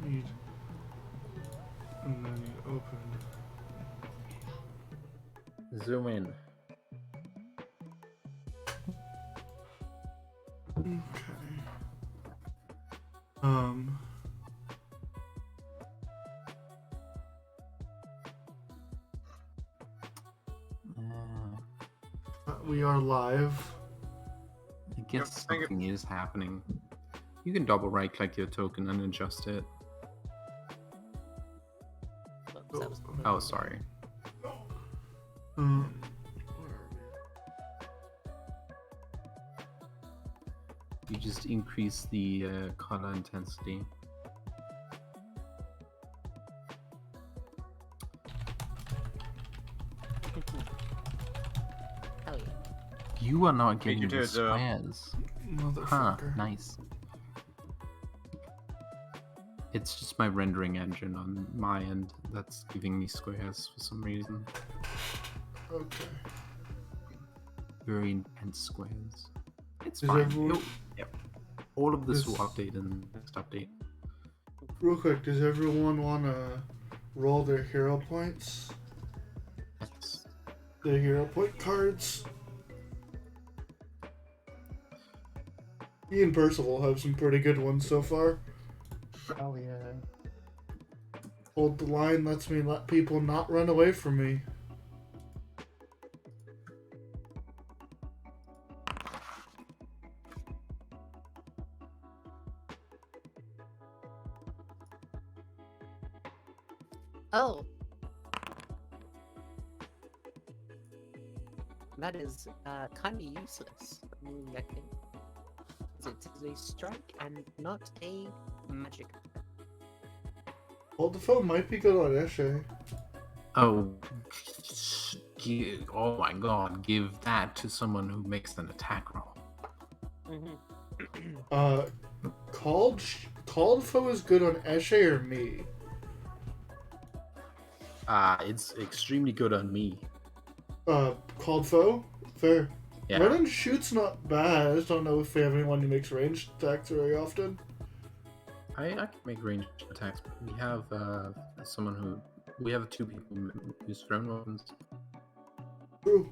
need, and then you open. Zoom in. Okay. We are live. I guess something is happening. You can double right click your token and adjust it. Oh, sorry. You just increase the color intensity. Hell yeah. You are not getting the squares. Huh, nice. It's just my rendering engine on my end that's giving me squares for some reason. Okay. Very intense squares. It's fine. Yep. All of this will update in the next update. Real quick, does everyone want to roll their hero points? Yes. The hero point cards? Me and Percival have some pretty good ones so far. Oh yeah. Hold the line lets me let people not run away from me. Oh. That is kind of useless. I think. It is a strike and not a magic. Hold the phone might be good on Eshe. Oh, oh my god, give that to someone who makes an attack roll. Called foe is good on Eshe or me? It's extremely good on me. Called foe? Fair. Yeah. Run and shoot's not bad. I just don't know if we have anyone who makes ranged attacks very often. I can make ranged attacks, but we have we have two people who use thrown weapons. True.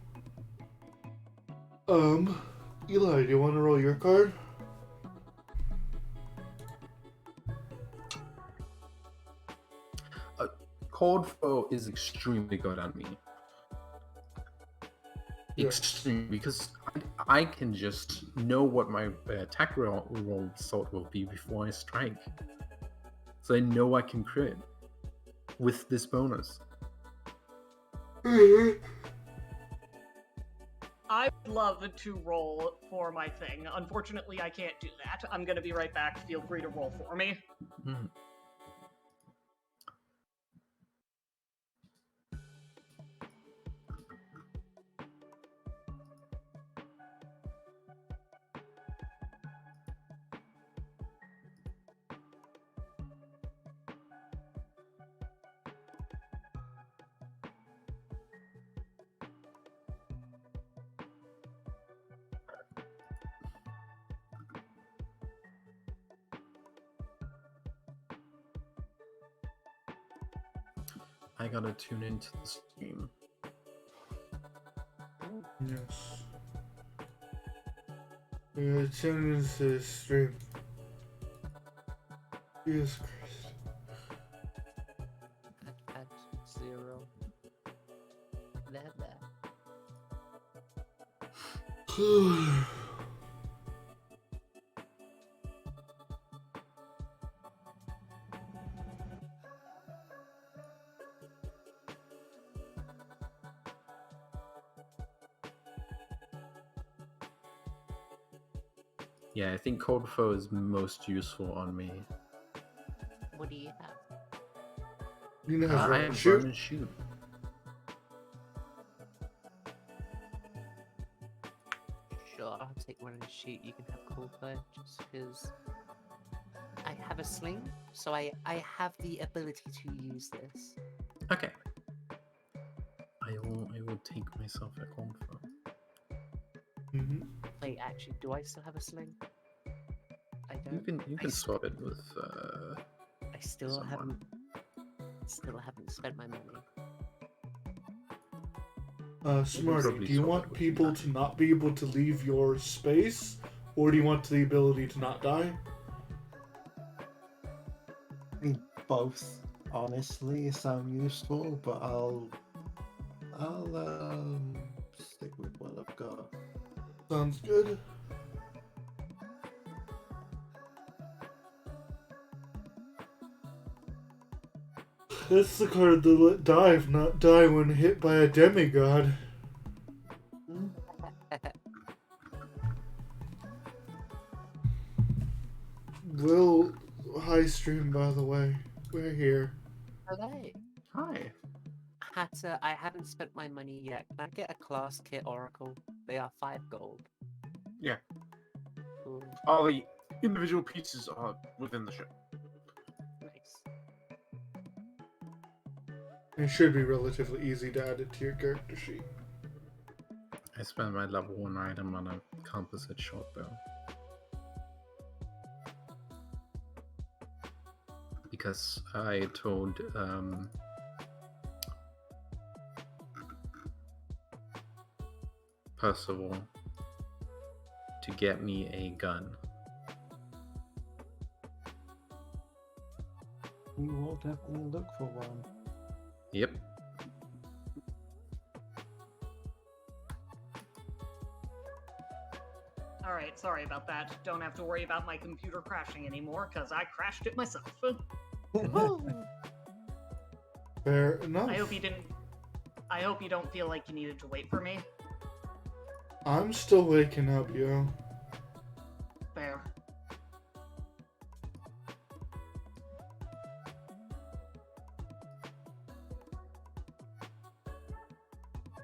Eli, do you want to roll your card? Cold Foe is extremely good on me. Yeah. Extreme, because I can just know what my attack roll result will be before I strike. So I know I can crit with this bonus. I would love to roll for my thing. Unfortunately, I can't do that. I'm going to be right back. Feel free to roll for me. Mm. I gotta tune into the stream. Yes. Yeah, tune into the stream. Jesus Christ. At 0. There. Yeah, I think Cold Foe is most useful on me. What do you have? You know how I to have shoot? run and shoot. Sure, I'll take one and shoot. You can have cold fire just because I have a sling, so I have the ability to use this. Okay. I will take myself a Cold Foe. Mm-hmm. Wait, actually, do I still have a sling? I don't. You can swap it with I I still someone. haven't spent my money. Smarty, probably do you solve it want with people that. to not be able to leave your space, or do you want the ability to not die? I mean, both, honestly, sound useful, but I'll stick with what I've got. Sounds good. That's the card that let dive, not die when hit by a demigod. Hmm? Will high stream, by the way. We're here. Hello. Hi. I haven't spent my money yet. Can I get a class kit oracle? They are 5 gold. Yeah. Ooh, All the individual pieces are within the ship. nice. It should be relatively easy to add it to your character sheet. I spent my level 1 item on a composite short bow. Because I told Percival to get me a gun. You will definitely look for one. Yep. Alright, sorry about that. Don't have to worry about my computer crashing anymore, because I crashed it myself. Fair enough. I hope you don't feel like you needed to wait for me. I'm still waking up, yo. Fair.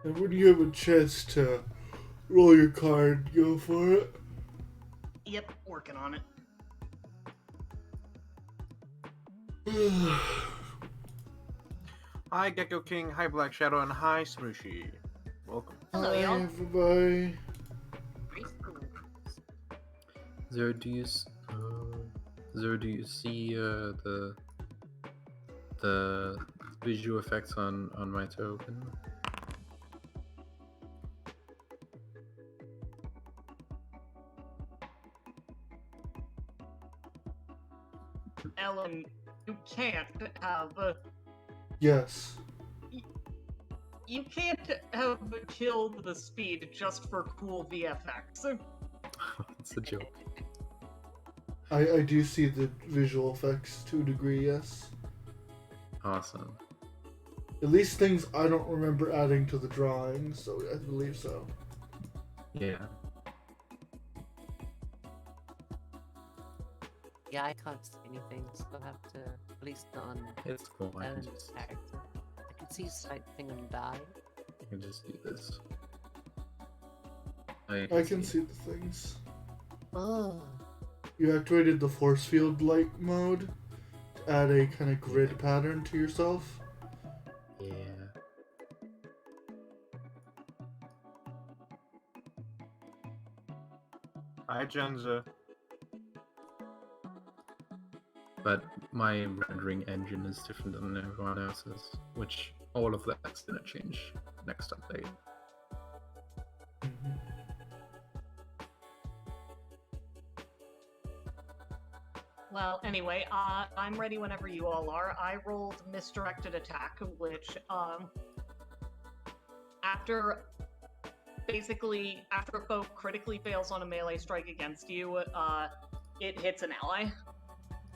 And when you have a chance to roll your card, go for it. Yep, working on it. Hi Gecko King, hi Black Shadow, and hi Smooshy. Welcome. Hello, Hi, y'all. everybody. Zero, do you see the visual effects on my token? Ellen, you can't have Yes. you can't have killed the speed just for cool VFX. It's a joke. I do see the visual effects to a degree, yes. Awesome. At least things I don't remember adding to the drawing, so I believe so. Yeah. Yeah, I can't see anything, so I'll have to, at least not on It's cool. I Ellen's can just character. I can see something on die. do this. I can see the things. Oh. You activated the force field light mode to add a kind of grid pattern to yourself. Yeah. Hi, Jenza. But my rendering engine is different than everyone else's, which all of that's gonna change next update. Mhm. Well, anyway, I'm ready whenever you all are. I rolled misdirected attack, which after a foe critically fails on a melee strike against you, it hits an ally.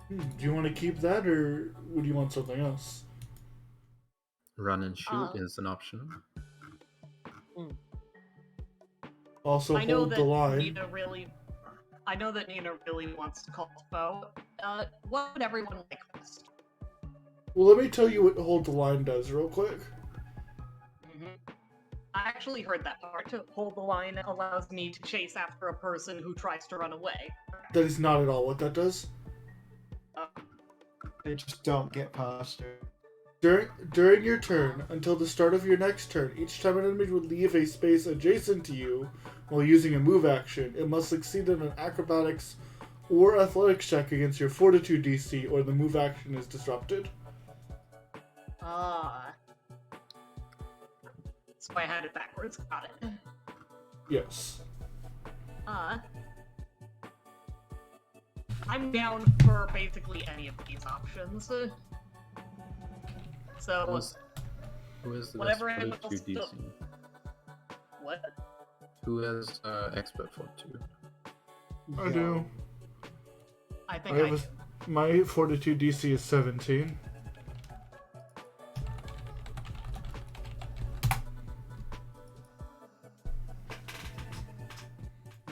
Do you want to keep that, or would you want something else? Run and shoot is an option. Also, I know hold that the line. Nina really wants to call foe. What would everyone like best? Well, let me tell you what hold the line does real quick. I actually heard that part. Hold the line allows me to chase after a person who tries to run away. That is not at all what that does. They just don't get past her. During your turn, until the start of your next turn, each time an enemy would leave a space adjacent to you while using a move action, it must succeed in an acrobatics or athletics check against your fortitude DC, or the move action is disrupted. So I had it backwards. Got it. Yes. I'm down for basically any of these options. So Who has the whatever best else fortitude DC? what? Who has expert fortitude? I do. I think I have my fortitude DC is 17.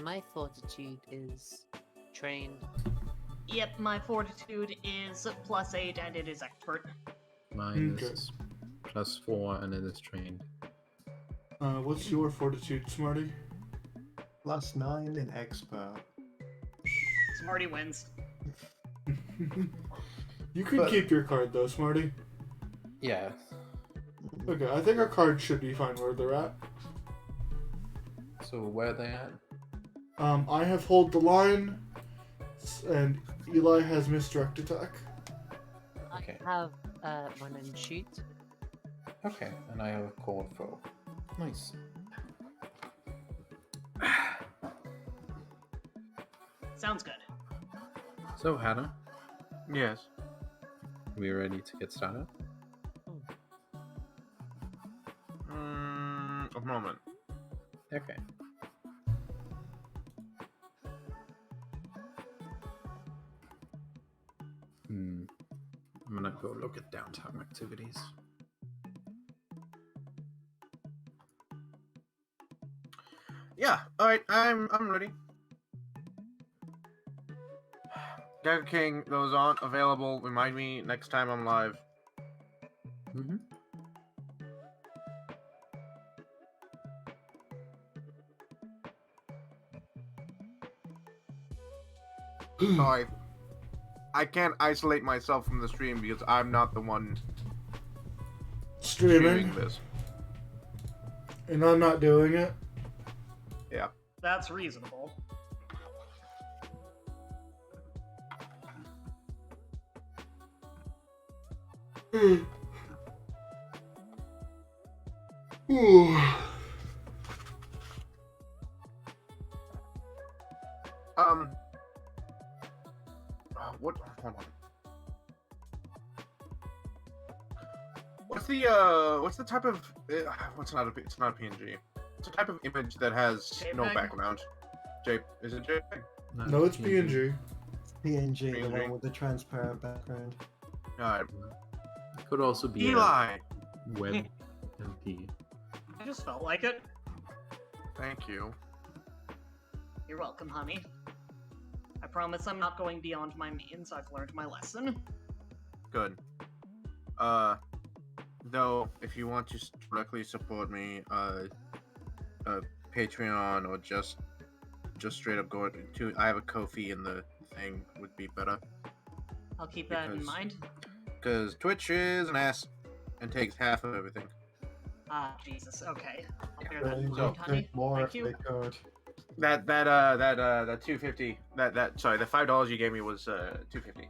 My fortitude is trained. Yep, my fortitude is +8 and it is expert. Mine Okay. is +4 and it is trained. What's your fortitude, Smarty? +9 in expert. Smarty wins. You can But- keep your card though, Smarty. Yeah. Okay, I think our cards should be fine where they're at. So where are they at? I have hold the line, and Eli has misdirect attack. Okay. I have run and shoot. Okay, and I have a cold foe. Nice. Sounds good. So Hannah, Yes. we ready to get started? A moment. Okay. I'm gonna go look at downtime activities. Yeah. All right. I'm ready. Gecko King, those aren't available. Remind me next time I'm live. Mm-hmm. Sorry. I can't isolate myself from the stream because I'm not the one Streaming, streaming this. and I'm not doing it. Yeah. That's reasonable. Ooh. What? Hold on. What's the type of? It's not a PNG. It's a type of image that has no JPEG? background. Is it JPEG? No, it's PNG. PNG, the PNG. one with the transparent background. Alright. It could also be Eli. a web MP. I just felt like it. Thank you. You're welcome, honey. I promise I'm not going beyond my means. I've learned my lesson. Good. Though, if you want to directly support me, Patreon or just straight up go to, I have a Ko-fi in the thing would be better. I'll keep that in Because- mind. Because Twitch is an ass and takes half of everything. Ah, Jesus. Okay. I'll bear They that in would mind, honey. take more Thank if you. they could. That $250. Sorry, the $5 you gave me was $250.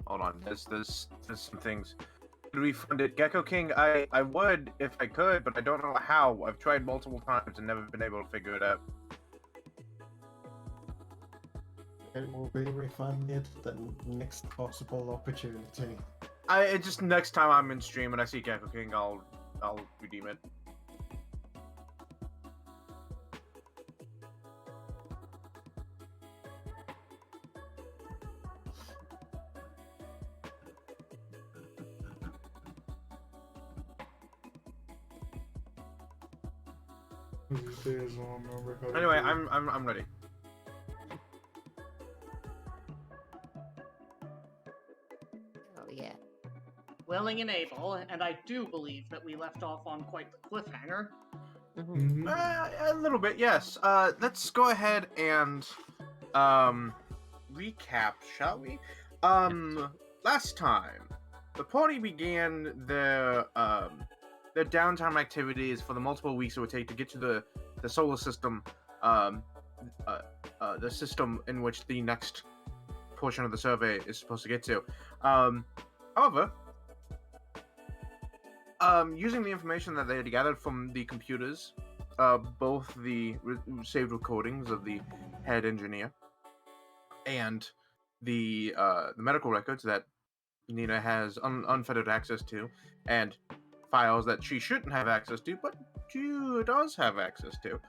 Hold on, there's some things. Could refund it, Gecko King? I would if I could, but I don't know how. I've tried multiple times and never been able to figure it out. It will be refunded the next possible opportunity. It just next time I'm in stream and I see Gecko King, I'll redeem it. These days, I'll remember how to Anyway, do it. I'm ready. Oh yeah. Willing and able, and I do believe that we left off on quite the cliffhanger. Mm-hmm. Mhm. A little bit, yes. Let's go ahead and recap, shall we? Last time the party began their their downtime activities for the multiple weeks it would take to get to the solar system, the system in which the next portion of the survey is supposed to get to. However, using the information that they had gathered from the computers, both the saved recordings of the head engineer and the medical records that Nina has unfettered access to, and files that she shouldn't have access to, but she does have access to.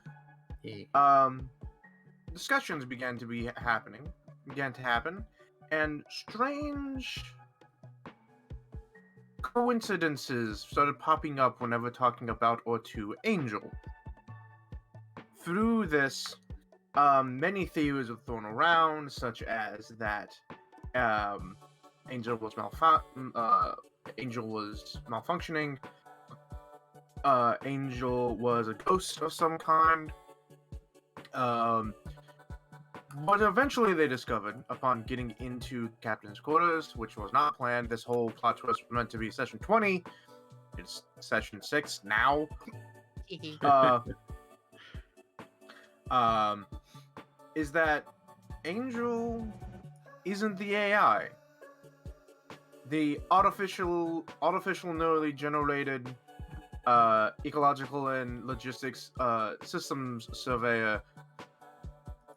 Discussions began to happen, and strange coincidences started popping up whenever talking about or to Angel. Through this, many theories were thrown around, such as that Angel was malfunctioning. Angel was a ghost of some kind. What eventually they discovered upon getting into Captain's quarters, which was not planned. This whole plot twist was meant to be session 20. It's session 6 now. Is that Angel isn't the AI. The artificial neurally generated ecological and logistics systems surveyor,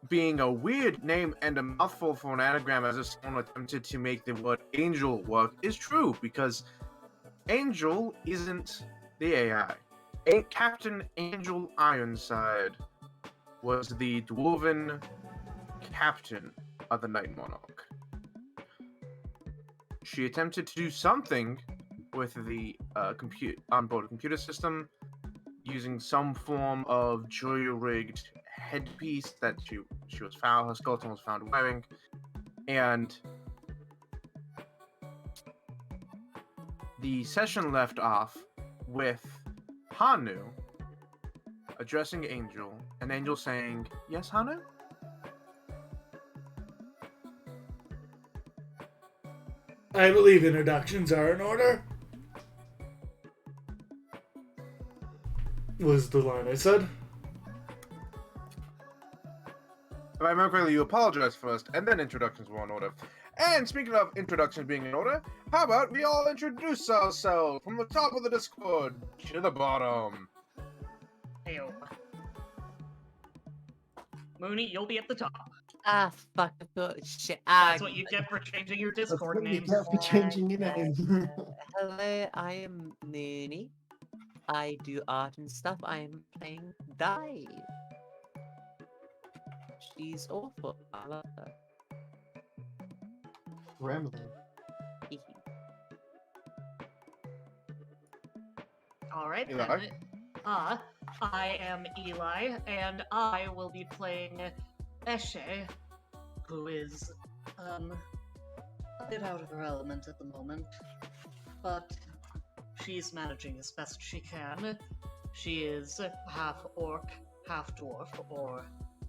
being a weird name and a mouthful for an anagram as if someone attempted to make the word angel work, is true, because Angel isn't the AI. Captain Angel Ironside was the dwarven captain of the Night Monarch. She attempted to do something with the onboard computer system using some form of jury-rigged headpiece that her skeleton was found wearing, and the session left off with Hanu addressing Angel, and Angel saying, "Yes, Hanu?" I believe introductions are in order, was the line I said. If I remember correctly, you apologize first, and then introductions were in order. And speaking of introductions being in order, how about we all introduce ourselves from the top of the Discord to the bottom? Heyo. Mooney, you'll be at the top. Ah, fuck, I thought shit. That's what you get for changing your That's Discord what you name. get for changing your name. Hello, I am Mooney. I do art and stuff. I am playing Dive. She's awful. I love her. Gremlin. All right, Eli? then. I am Eli, and I will be playing Eshe, who is a bit out of her element at the moment, but she's managing as best she can. She is half orc, half dwarf, or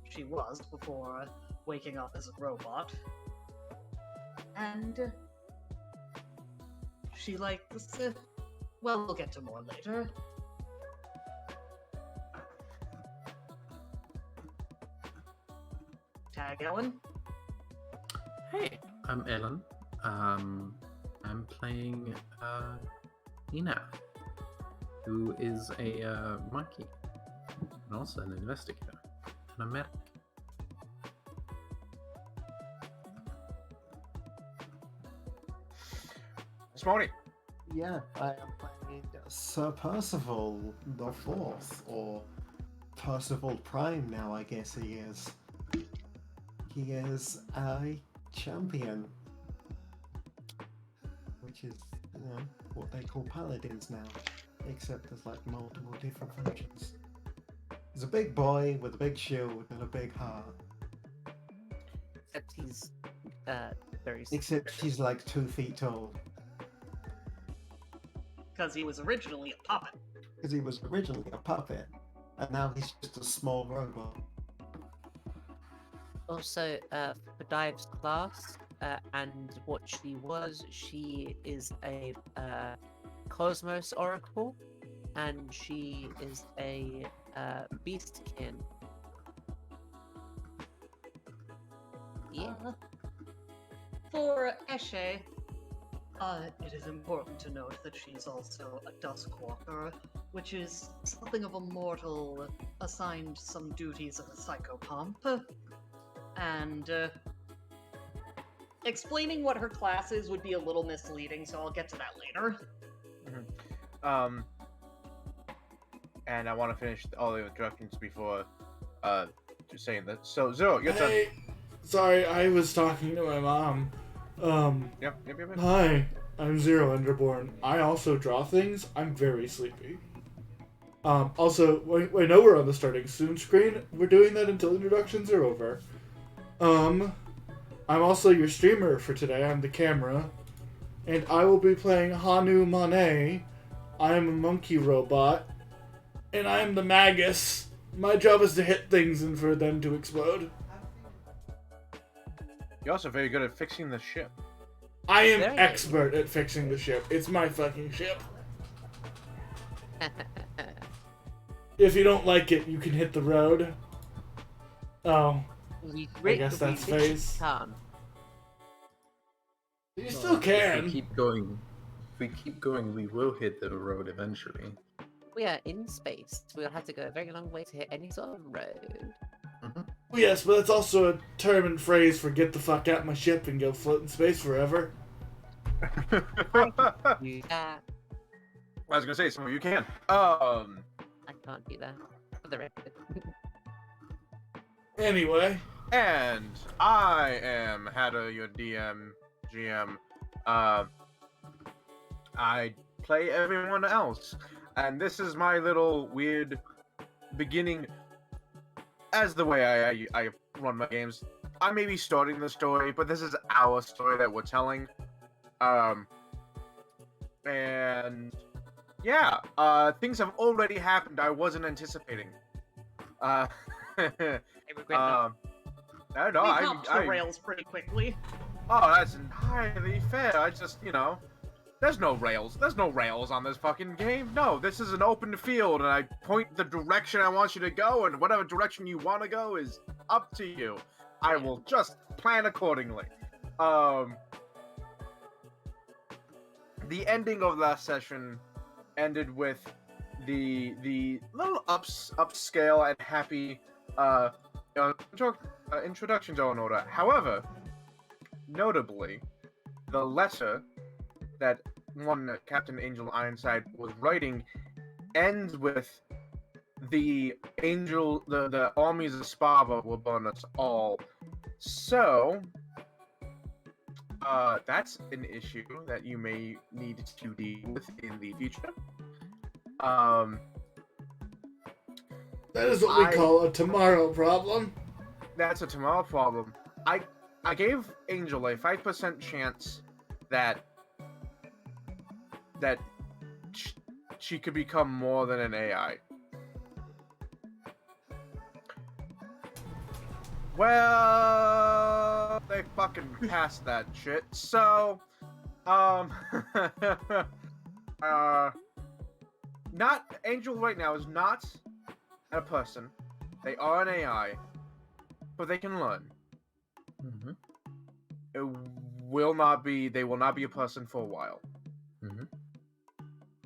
she was before waking up as a robot. And she likes, well, we'll get to more later. Tag Ellen. Hey, I'm Ellen. I'm playing Nina, who is a monkey, and also an investigator, and a medic. Smony. Yeah, I am playing Sir Percival the Fourth, or Percival Prime now, I guess he is. He is a champion, which is, what they call paladins now, except there's like multiple different functions. He's a big boy with a big shield and a big heart. Except he's very. Except he's like 2 feet tall. Because he was originally a puppet. Because he was originally a puppet, and now he's just a small robot. Also, for Dive's class and what she is a Cosmos Oracle, and she is a beastkin. Yeah. For Eshe, it is important to note that she's also a Duskwalker, which is something of a mortal assigned some duties of a psychopomp. And explaining what her class is would be a little misleading, so I'll get to that later. And I want to finish all the instructions before just saying that. So Zero, your turn. Hey, sorry, I was talking to my mom. Yep. Hi, I'm Zero Underborn. I also draw things. I'm very sleepy. Also, I know we're on the starting soon screen. We're doing that until introductions are over. I'm also your streamer for today. I'm the camera. And I will be playing Hanu Mane. I am a monkey robot. And I am the Magus. My job is to hit things and for them to explode. You're also very good at fixing the ship. I am Very expert at fixing the ship. It's my fucking ship. If you don't like it, you can hit the road. Oh, I guess that's phase. You still If can. we keep going, we will hit the road eventually. We are in space. We'll have to go a very long way to hit any sort of road. Yes, but it's also a term and phrase for get the fuck out my ship and go float in space forever. You that. I was gonna say some of you can. I can't do that. For the record. Anyway. And I am Hatter, your DM, GM. I play everyone else, and this is my little weird beginning. As the way I run my games, I may be starting the story, but this is our story that we're telling. And yeah, things have already happened I wasn't anticipating. I don't know. We hopped the rails pretty quickly. Oh, that's entirely fair. I just, there's no rails. There's no rails on this fucking game. No, this is an open field, and I point the direction I want you to go, and whatever direction you want to go is up to you. I will just plan accordingly. The ending of last session ended with the little upscale and happy introductions are in order. However, notably, the letter that one Captain Angel Ironside was writing ends with the armies of Spava will burn us all. So, that's an issue that you may need to deal with in the future. That is what we call a tomorrow problem. That's a tomorrow problem. I gave Angel a 5% chance that she could become more than an AI. Well, they fucking passed that shit. So, not Angel right now is not a person. They are an AI, but they can learn. Mm-hmm. It will not be. They will not be a person for a while. Mm-hmm.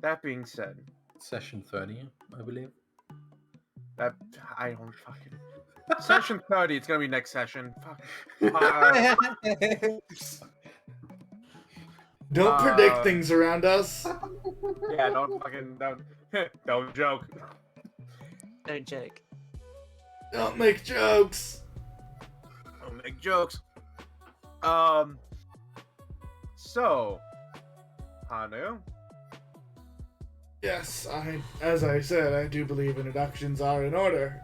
That being said, Session 30, I believe. that I don't fucking. Session 30. It's gonna be next session. Fuck. Don't predict things around us. Yeah, don't don't joke. Don't joke. Don't make jokes. Don't make jokes. So, Hanu. Yes, as I said, I do believe introductions are in order.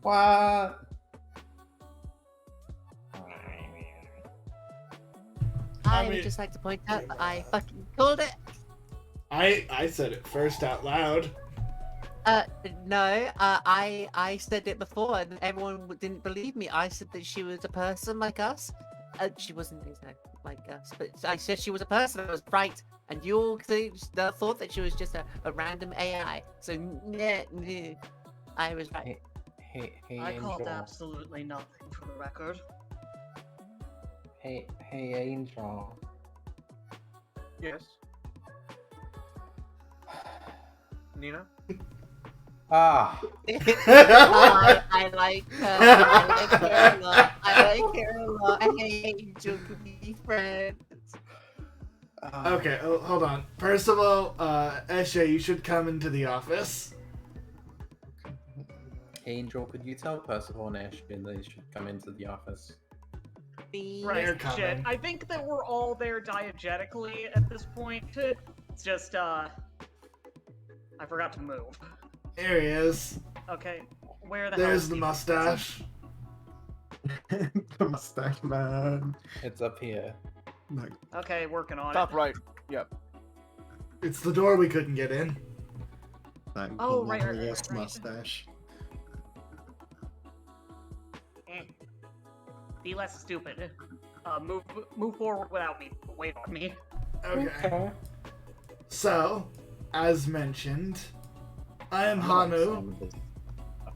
What? I mean- would just like to point out that I fucking called it. I said it first out loud. No, I said it before and everyone didn't believe me. I said that she was a person like us. She wasn't, my gosh. But I said she was a person. I was right. And you all thought that she was just a random AI. So, yeah, I was right. Hey, I called Angel. absolutely nothing for the record. Hey, Angel. Yes. Nina? Ah, I like her. I like her a lot. I like her a lot. Hey, Angel, could we be friends? Okay, hold on. First of all, Eshe, you should come into the office. Angel, could you tell Percival and Ashton they should come into the office? Please. Right, They're coming. shit. I think that we're all there diegetically at this point. It's just, I forgot to move. There he is. Okay, where the There's hell the is mustache. The mustache man. It's up here. Like, Okay, working on Top it. right. Yep. It's the door we couldn't get in. that Oh, right, glorious right. mustache. Be less stupid. Move forward without me. Wait on me. Okay. So, as mentioned, I am Hanu.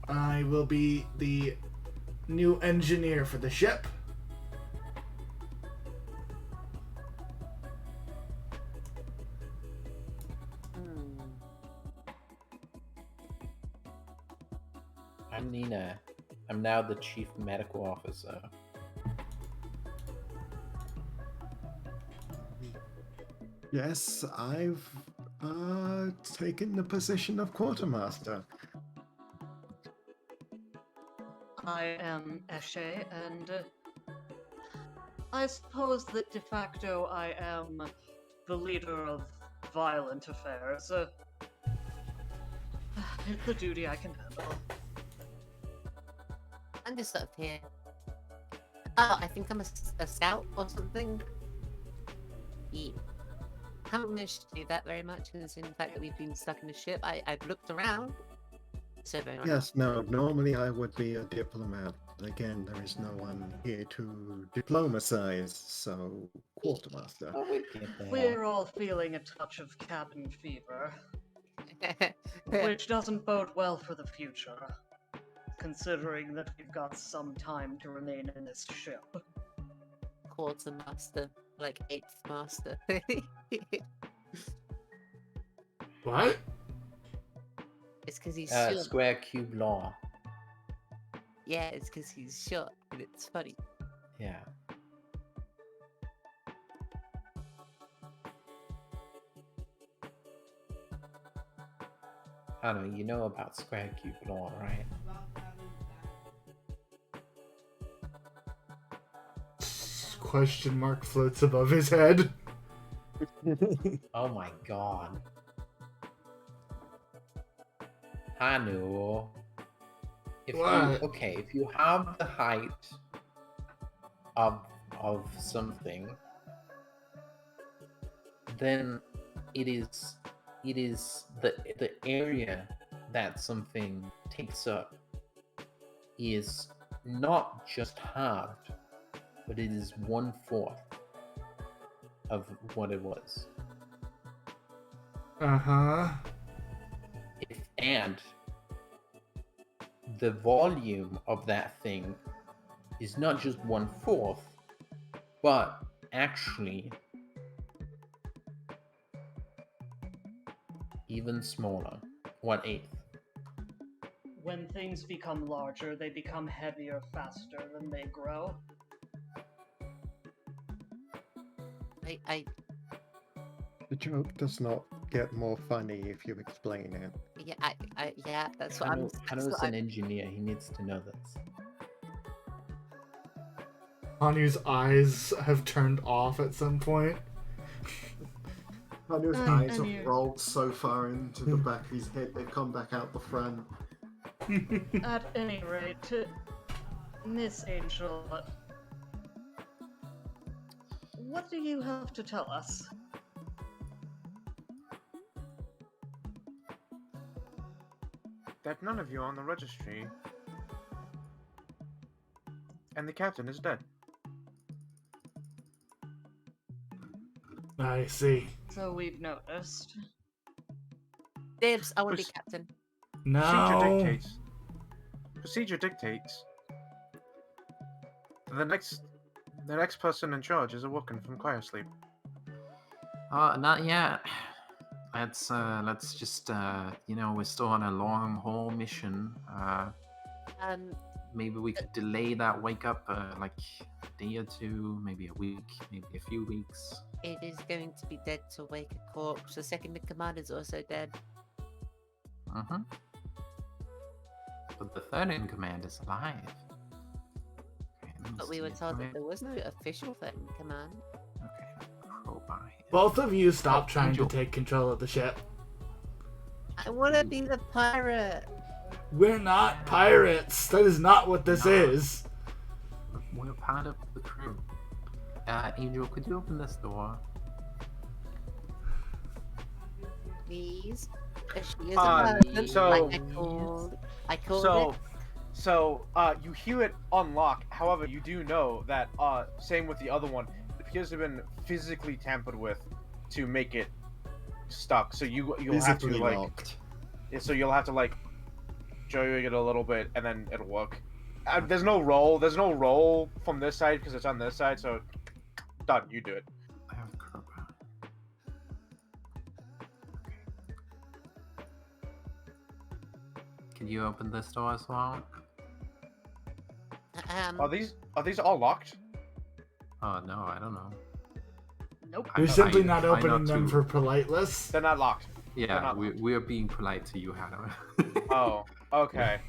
I will be the new engineer for the ship. I'm Nina. I'm now the chief medical officer. Yes, I've taken the position of quartermaster. I am Eshe, and I suppose that de facto I am the leader of violent affairs. It's the duty I can handle. I'm just up here. Oh, I think I'm a scout or something. Yeah. Haven't managed to do that very much, considering the fact that we've been stuck in the ship. I've looked around. So very much. Yes, no, normally I would be a diplomat. Again, there is no one here to diplomatize, so quartermaster. Oh, we get there. We're all feeling a touch of cabin fever, which doesn't bode well for the future, considering that we've got some time to remain in this ship. Quartermaster, like 8th master. What? It's because he's short. Square cube law. Yeah, it's because he's short, and it's funny. Yeah. Hanu, you know about square cube law, right? Question mark floats above his head. Oh my god. Hanu. What? If you have the height of something, then it is the area that something takes up is not just halved, but it is 1/4 of what it was. Uh-huh. And the volume of that thing is not just 1/4, but actually even smaller, 1/8. When things become larger, they become heavier faster than they grow. I The joke does not get more funny if you explain it. yeah, that's what I'm. Hanu's an engineer. He needs to know this. Hanu's eyes have turned off at some point. Hanu's And eyes you- have rolled so far into the back of his head they've come back out the front. At any rate, Miss Angel, what do you have to tell us? That none of you are on the registry. And the captain is dead. I see. So we've noticed. Dibs, I want to be Pres- captain. Procedure No. dictates. Procedure dictates. The next person in charge is awoken from cryosleep. Not yet. Let's just we're still on a long haul mission. Um, Maybe we could delay that wake up like a day or two, maybe a week, maybe a few weeks. it is going to be dead to wake a corpse. The second in command is also dead. Mm-hmm. But the third in command is alive. Okay, let me But we see were it. told Wait, that there was no official third in command. Okay, crowbar here. Both of you stop Oh, trying Angel. to take control of the ship. I want to be the pirate. We're not pirates. That is not what this No. is. We're part of the crew. Angel, could you open this door? Please. If she is Uh, a person, so- like I called it. So you hear it unlock. However, you do know that same with the other one, it appears to have been physically tampered with to make it stuck. So you'll have to Physically like, locked. so you'll have to like jog it a little bit, and then it'll work. There's no roll. There's no roll from this side because it's on this side. So done. You do it. I have a crowbar. Can you open this door as well? Are these all locked? Oh no, I don't know. Nope. You're I- simply I- not I opening know them too. for politeness. They're not locked. Yeah, not we are being polite to you, Hannah. Oh, okay.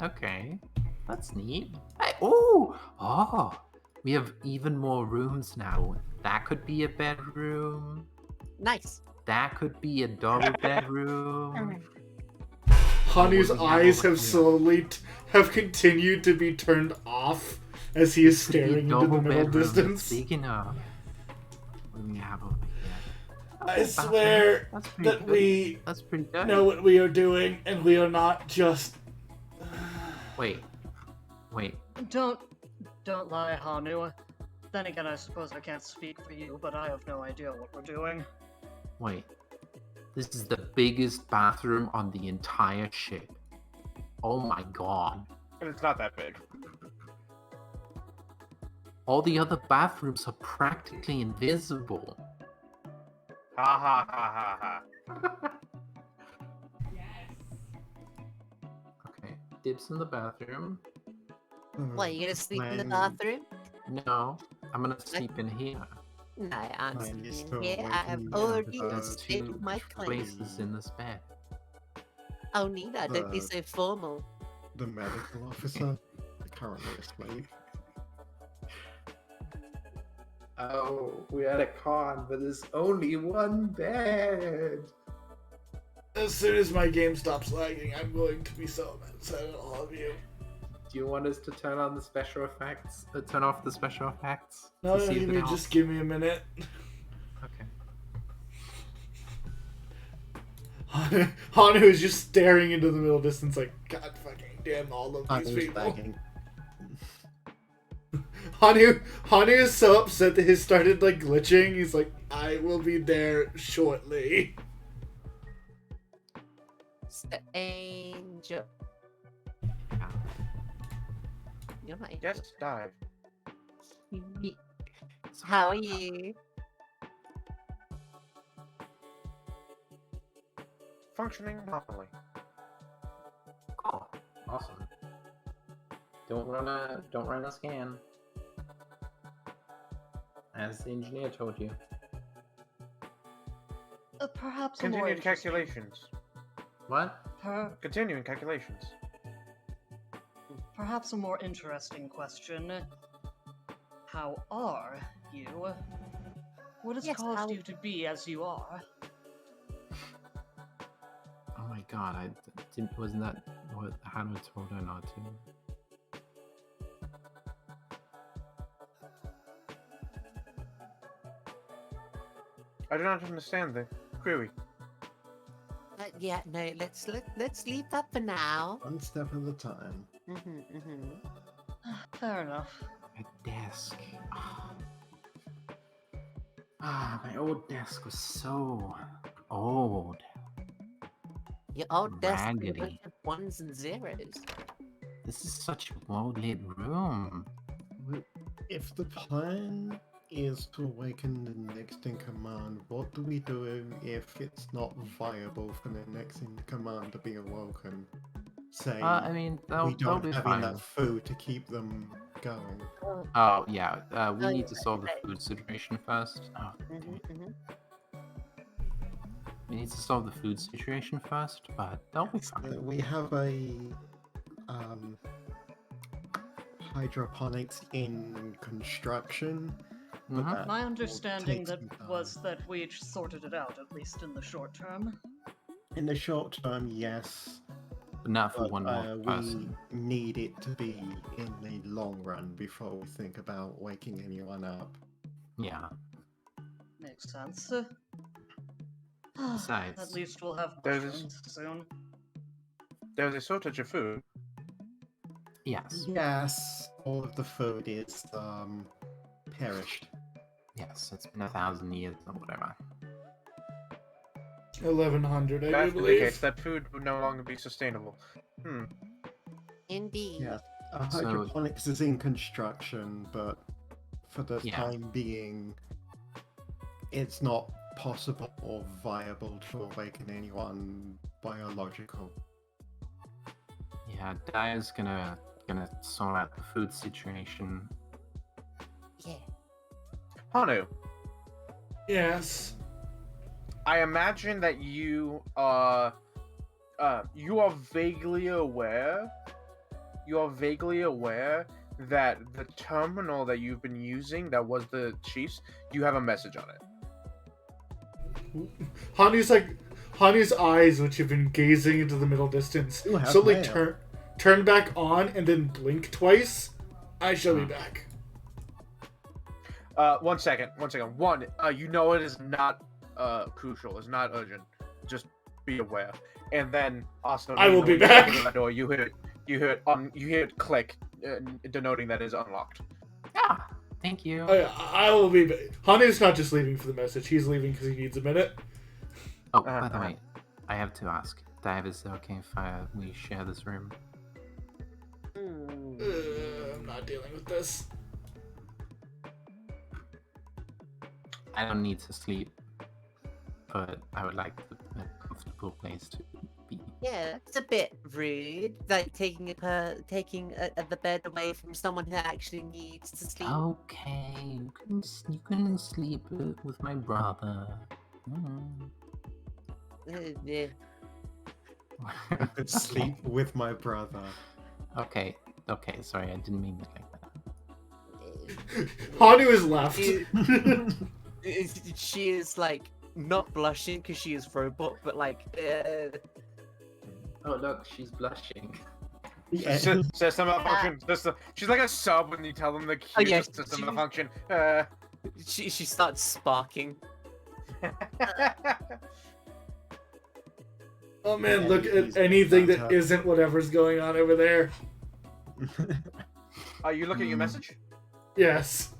Okay, that's neat. Oh, we have even more rooms now. That could be a bedroom. Nice. That could be a double bedroom. Hanu's What do we have eyes over have here? slowly have continued to be turned off as he is Could be a staring into the double middle bedroom that's distance. big enough. What do we have over here? I Okay, swear that's pretty that good. we That's pretty good. know what we are doing, and we are not just. Wait. Don't lie, Hanu. Then again, I suppose I can't speak for you, but I have no idea what we're doing. Wait. This is the biggest bathroom on the entire ship. Oh my god. And it's not that big. All the other bathrooms are practically invisible. Ha ha ha ha ha. Okay, dibs in the bathroom. What, you gonna sleep in the Mine- bathroom? No, I'm gonna sleep in here. No, I'm Mine is sleeping still here. I have waiting, already There's stated two my claim. places in this bed. Oh, Nina, don't be so formal. The medical officer, currently asleep. Oh, we're at a con, but there's only one bed. As soon as my game stops lagging, I'm going to be so upset at all of you. Do you want us to turn on the special effects? Turn off the special effects? No, to see if it helps? just give me a minute. Okay. Hanu is just staring into the middle distance like, God fucking damn all of these Hanu's people. begging. Hanu is so upset that his started like glitching. He's like, I will be there shortly. It's the angel. You're not angel. Yes, dive. How are you? Functioning normally. Oh, awesome. Don't run a scan. As the engineer told you. Perhaps a more Continued interesting- calculations. What? Continuing calculations. Perhaps a more interesting question. How are you? What has Yes, caused how- you to be as you are? Oh my god, I didn't. Wasn't that what Hannah told her not to? I do not understand the query. Yeah, no, let's leave that for now. One step at a time. Fair enough. A desk. Ah. Ah, my old desk was so old. Your old desk with a bunch Raggedy. of ones and zeros. This is such a well-lit room. If the plan is to awaken the next in command, what do we do if it's not viable for the next in command to be awoken? Say, I mean, they'll we don't be have fine. enough food to keep them going. Oh yeah, we Oh, need to yeah, solve the okay. food situation first. Oh, Mm-hmm, mm-hmm. we need to solve the food situation first, but they'll be fine. We have a hydroponics in construction. But Mhm. that My will understanding take that some time. was that we each sorted it out, at least in the short term. In the short term, yes, But not for but one more we person. need it to be in the long run before we think about waking anyone up. Yeah. Makes sense. Besides, At least we'll have There's- mushrooms soon. There's a shortage of food. yes, Yes, all of the food is perished. yes, it's been 1,000 years or whatever. 1100, I That do indicates believe. that food would no longer be sustainable. Indeed. Yeah, So- hydroponics is in construction, but for the Yeah. time being, it's not possible or viable to awaken anyone biological. Yeah, Dia's gonna sort out the food situation. Yeah. Hanu, Yes. I imagine that you are vaguely aware. You are vaguely aware that the terminal that you've been using, that was the Chief's, you have a message on it. Hanu's eyes, which have been gazing into the middle distance, You have suddenly mail. turn back on and then blink twice. I shall be back. 1 second. One, you know it is not crucial. It's not urgent. Just be aware. And then also, I will when be you go back. to the door, you hear it click, denoting that it is unlocked. Ah, thank you. I will be back. Hanu's not just leaving for the message. He's leaving because he needs a minute. Oh, by the way, I have to ask. Dive, is it okay if we share this room? I'm not dealing with this. I don't need to sleep, but I would like a comfortable place to be. Yeah, it's a bit rude, like taking the bed away from someone who actually needs to sleep. Okay, you can sleep with my brother. Yeah. Sleep with my brother. Okay, sorry, I didn't mean it like that. Hanu is left. She is like not blushing because she is robot, but like Oh look, she's blushing. Yeah. System malfunction. She's like a sub when you tell them the key Oh, yeah, system she- malfunction. she starts sparking. Oh man, Yeah, look he's at anything about that to- isn't whatever's going on over there. Are you looking at your message? Yes.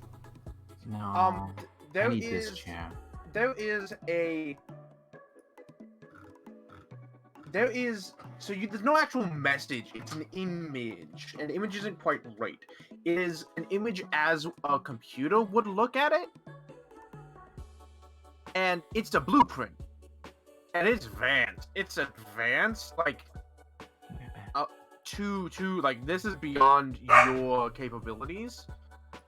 No, I There need is this chair. there's no actual message. It's an image. An image isn't quite right. It is an image as a computer would look at it, and it's a blueprint. And it's advanced. It's advanced, like like this is beyond your capabilities,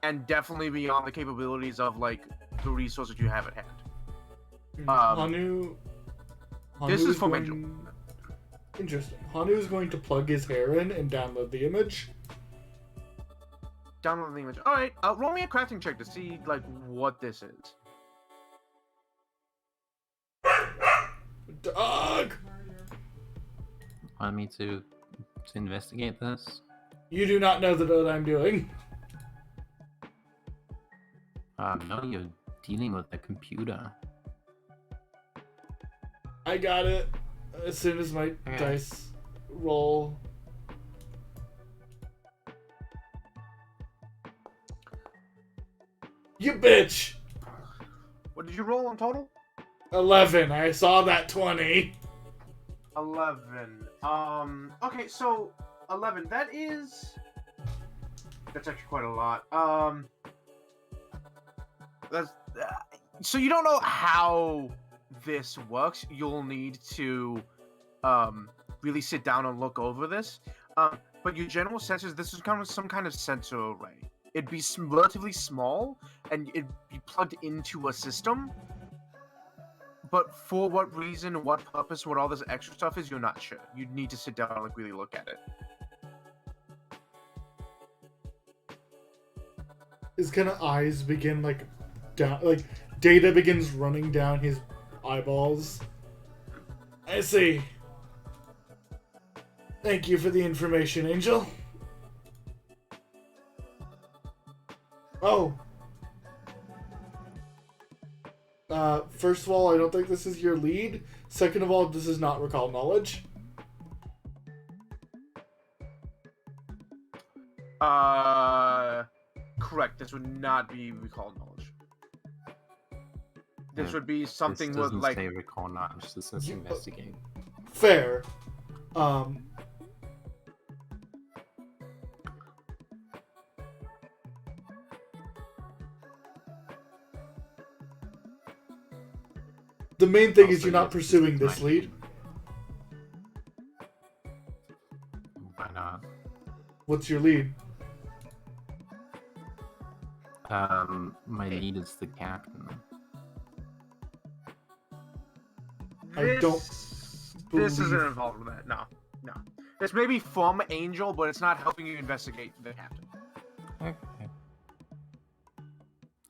and definitely beyond the capabilities of like the resources you have at hand. Hanu This is from Interesting. Hanu is going to plug his hair in and download the image. Download the image. All right, roll me a crafting check to see like what this is. Dog! Want me to investigate this? You do not know what I'm doing. No, you're dealing with a computer. I got it. As soon as my dice roll. You bitch! What did you roll in total? 11. I saw that 20. 11. Okay, so 11. That's actually quite a lot. That's so you don't know how this works. You'll need to really sit down and look over this. But your general sense is this is kind of some kind of sensor array. It'd be relatively small, and it'd be plugged into a system. But for what reason, what purpose, what all this extra stuff is, you're not sure. You'd need to sit down and really look at it. His kind of eyes begin down, data begins running down his eyeballs. I see. Thank you for the information, Angel. Oh. First of all, I don't think this is your lead. Second of all, this is not recall knowledge. Correct. This would not be recall knowledge. This would be something this with doesn't like. say recall knowledge. This is investigate. Fair. The main thing is you're not pursuing this lead. Why not? What's your lead? My lead is the captain. I don't This believe- isn't involved with that. No. This may be from Angel, but it's not helping you investigate the captain. Okay.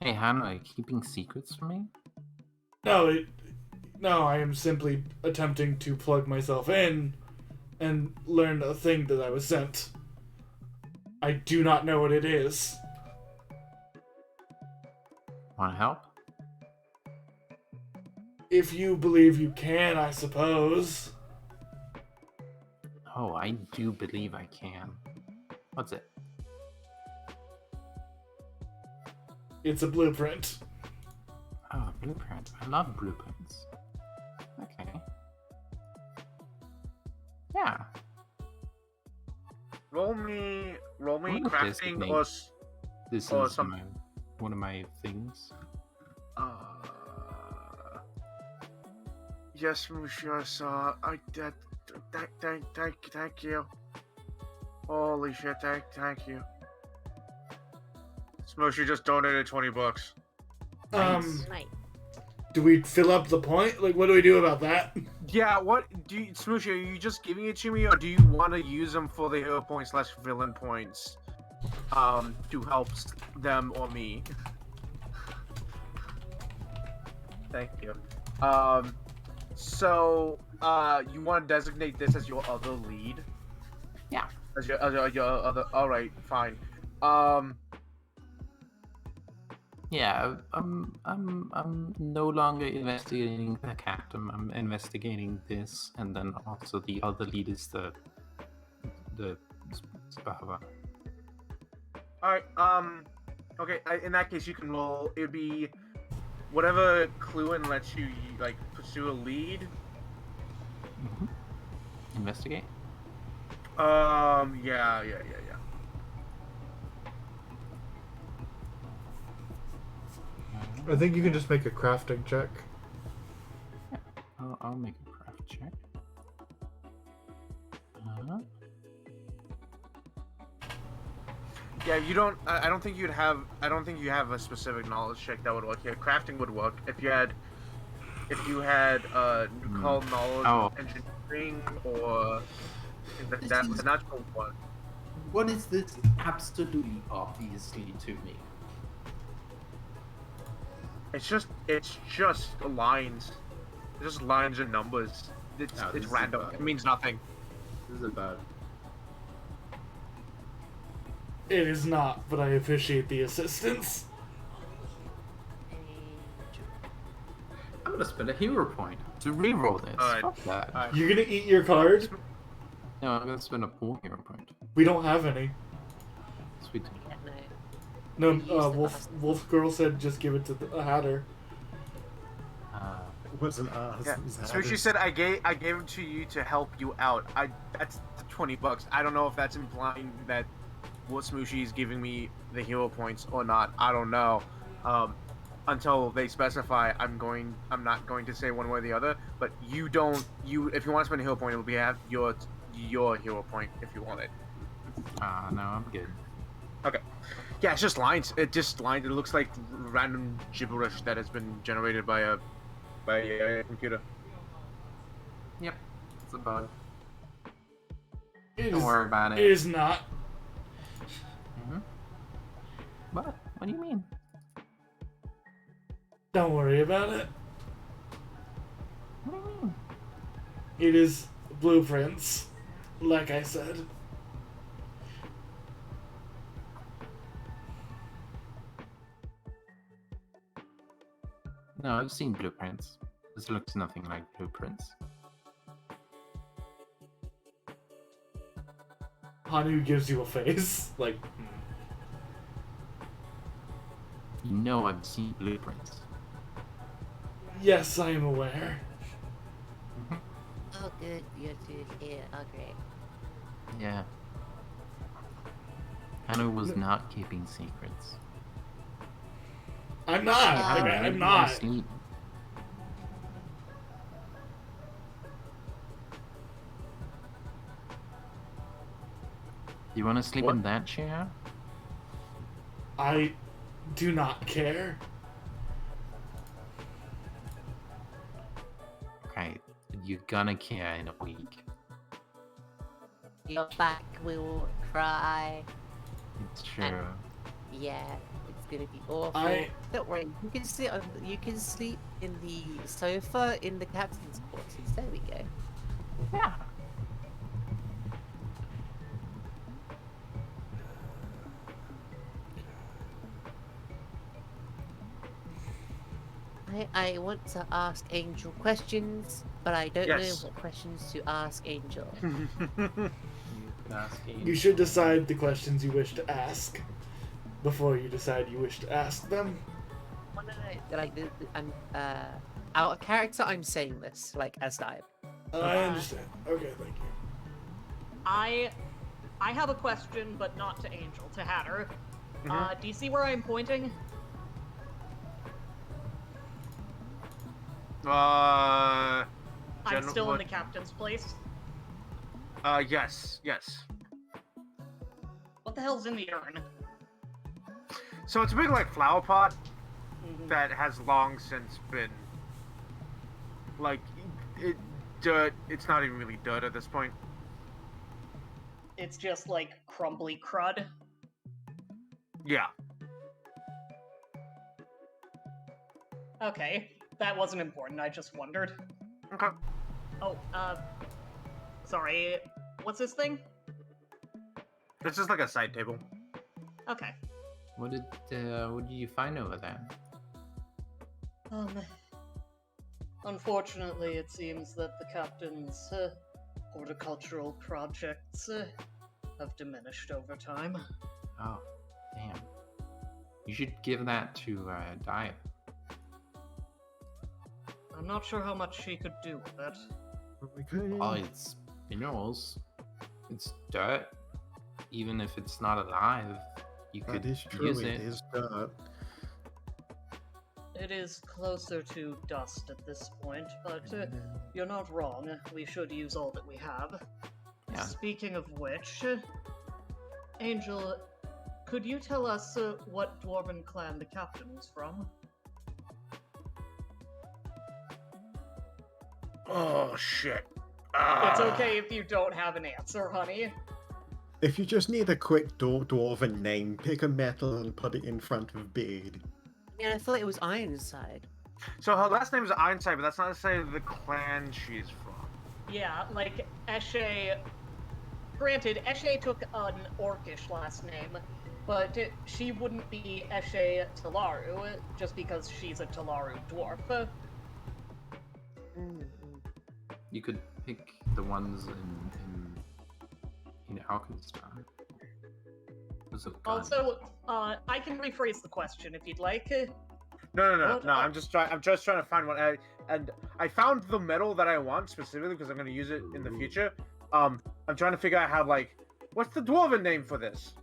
Hey, Hannah, are you keeping secrets from me? No, I am simply attempting to plug myself in and learn a thing that I was sent. I do not know what it is. Want to help? If you believe you can, I suppose. Oh, I do believe I can. What's it? It's a blueprint. Oh, a blueprint. I love blueprints. Okay. Yeah. Roll me What is this crafting thing? or This Oh, is some- one of my things. Yes, monsieur, sir. Thank you. Holy shit, thank you. Smooshy just donated $20. Nice. Right. Do we fill up the point? What do we do about that? Yeah, what do you, Smooshy? Are you just giving it to me, or do you want to use them for the hero points / villain points, to help them or me? Thank you. So, you want to designate this as your other lead? Yeah. As your other. All right, fine. Yeah, I'm no longer investigating the captain. I'm investigating this, and then also the other lead is the Spahava. All right. Okay. In that case, you can roll. It'd be whatever Cluin lets you pursue a lead. Investigate. Yeah. I think you can just make a crafting check. I'll make a craft check. Yeah, you don't. I don't think you'd have. I don't think you have a specific knowledge check that would work here. Crafting would work if you had. If you had called knowledge of engineering or things like that, but the natural one. What is this absolutely obviously to me? It's just lines. It's just lines and numbers. It's No, this is random. about- It means nothing. This is about It is not, but I appreciate the assistance. I'm gonna spend a hero point. To reroll this. Alright. Fuck that. Alright. You're gonna eat your card? No, I'm gonna spend a full hero point. We don't have any. Sweet. Yeah, no. No, We used it Wolf last- Girl said just give it to a Hatter. wasn't ours. Yeah. It was So she Hannah's. said I gave him to you to help you out. That's $20. I don't know if that's implying that what Smooshy is giving me the hero points or not. I don't know. Until they specify, I'm not going to say one way or the other. But if you want to spend a hero point, it'll be at your hero point if you want it. No, I'm good. Okay. Yeah, it's just lines. It looks like random gibberish that has been generated by a computer. Yep, it's a bug. It Don't is- worry about It it. is not. What? What do you mean? Don't worry about it. What do you mean? It is blueprints, like I said. No, I've seen blueprints. This looks nothing like blueprints. Hanu gives you a face, like, You know I've seen blueprints. yes, I am aware. Oh, good. You're two here. Oh, great. Yeah. Hannah was not keeping secrets. I'm not. I'm Maybe you wanna not. sleep. You want to sleep What? in that chair? I do not care. Okay, you're gonna care in a week. Your back will cry. It's true. Yeah, it's gonna be awful. Don't worry. You can sleep in the sofa in the captain's quarters. There we go. Yeah. I want to ask Angel questions, but I don't Yes. know what questions to ask Angel. You could ask You should decide the questions you wish to ask before you decide you wish to ask them. I'm out of character. I'm saying this like as I. I understand. Okay, thank you. I have a question, but not to Angel, to Hatter. Mhm. Do you see where I'm pointing? I'm still in the captain's place. Yes. What the hell's in the urn? So it's a big like flower pot Mhm. that has long since been like dirt. It's not even really dirt at this point. It's just like crumbly crud. Yeah. Okay, that wasn't important. I just wondered. Okay. Oh, sorry. What's this thing? It's just like a side table. Okay. What did you find over there? Unfortunately, it seems that the captain's horticultural projects have diminished over time. Oh, damn. You should give that to Dia. I'm not sure how much she could do with it. We could. Well, it's minerals. It's dirt. Even if it's not alive, you That could is true. use It it. is dirt. It is closer to dust at this point, but you're not wrong. We should use all that we have. Yeah. Speaking of which, Angel, could you tell us what dwarven clan the captain was from? Oh shit. It's okay if you don't have an answer, honey. If you just need a quick dwarven name, pick a metal and put it in front of Beard. Yeah, I thought it was Ironside. So her last name is Ironside, but that's not necessarily the clan she's from. Yeah, like Eshe. Granted, Eshe took an orcish last name, but she wouldn't be Eshe Talaru just because she's a Talaru dwarf. You could pick the ones in Alkenstar. Those are gods. Also, I can rephrase the question if you'd like. No. What? I'm just trying to find one. and I found the metal that I want specifically because I'm gonna use it in the future. I'm trying to figure out how like what's the dwarven name for this?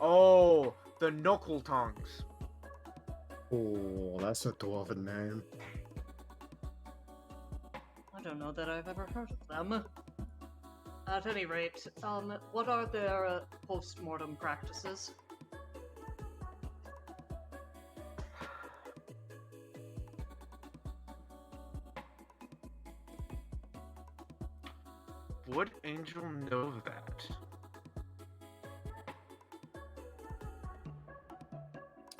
Oh, the knuckle tongs. Oh, that's a dwarven name. I don't know that I've ever heard of them. At any rate, what are their post-mortem practices? Would Angel know that?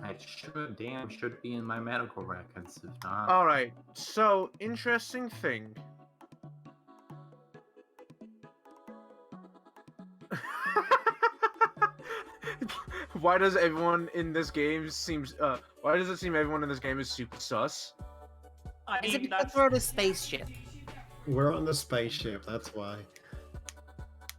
I should be in my medical records. If not, Alright, so interesting thing. Why does everyone in this game seems why does it seem everyone in this game is super sus? I Is it mean, because that's we're on a spaceship? We're on the spaceship, that's why.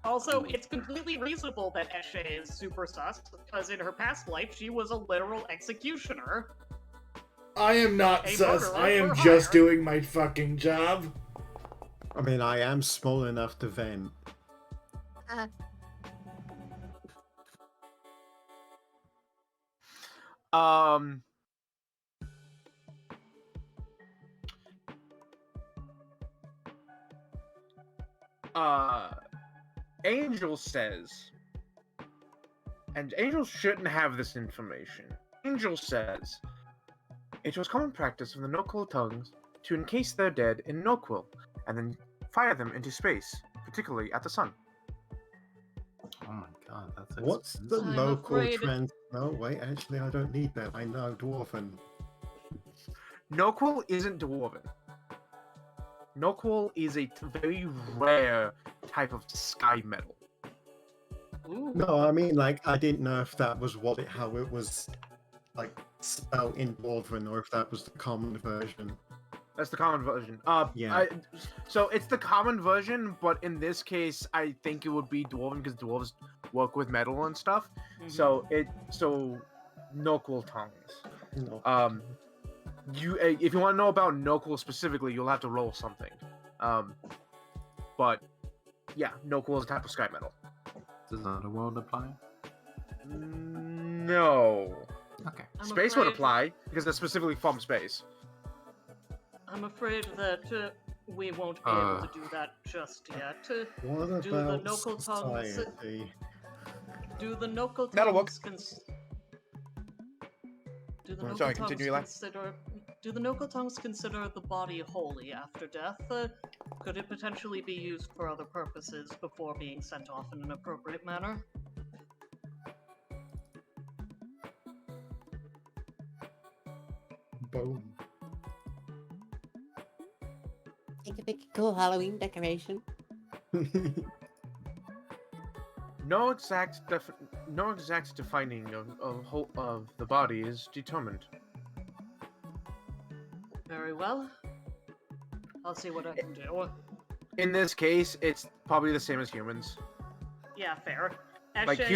also, it's completely reasonable that Eshe is super sus, because in her past life, she was a literal executioner. I am not A sus. murderer I am for just hire. doing my fucking job. I mean, I am small enough to vent. Uh, Um Angel says, and Angel shouldn't have this information. Angel says, it was common practice of the Noquil tongues to encase their dead in Noquil, and then fire them into space, particularly at the sun. oh my god, that's What's the expensive. I'm local afraid- trend? No, wait, actually, I don't need that. I know dwarven. Noquil isn't dwarven. Noquil is a very rare type of sky metal. Ooh. No, I mean, like, I didn't know if that was how it was, like, spelled in dwarven, or if that was the common version. That's the common version. Yeah. So it's the common version, but in this case, I think it would be dwarven because dwarves work with metal and stuff. Mhm. So Noquil tongues. No. If you want to know about Noquil specifically, you'll have to roll something. But yeah, Noquil is a type of sky metal. Does Underworld apply? No. Okay. I'm Space would afraid- apply because they're specifically from space. I'm afraid that we won't be able to do that just yet. What Do the about local tongues- society? Do the Noquil That'll work. tongues Do the Sorry, Noquil tongues continue, Eli. consider? Do the Noquil tongues consider the body holy after death? Could it potentially be used for other purposes before being sent off in an appropriate manner? Boom. Take a big cool Halloween decoration. No exact defining of the body is determined. Very well. I'll see what I can do. In this case, it's probably the same as humans. Yeah, fair. Like Eshe-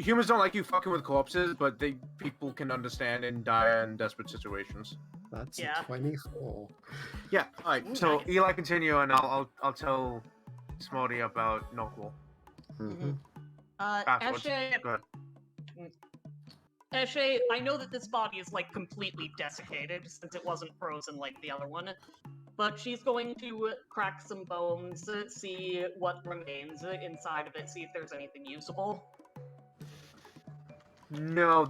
humans don't like you fucking with corpses, but people can understand in dire and desperate situations. That's Yeah. a 24. Yeah. All right. Ooh, So nice. Eli, continue, and I'll tell Smarty about Noquil Mhm. afterwards. Eshe, Go ahead. Eshe, I know that this body is like completely desiccated since it wasn't frozen like the other one, but she's going to crack some bones, see what remains inside of it, see if there's anything usable. No,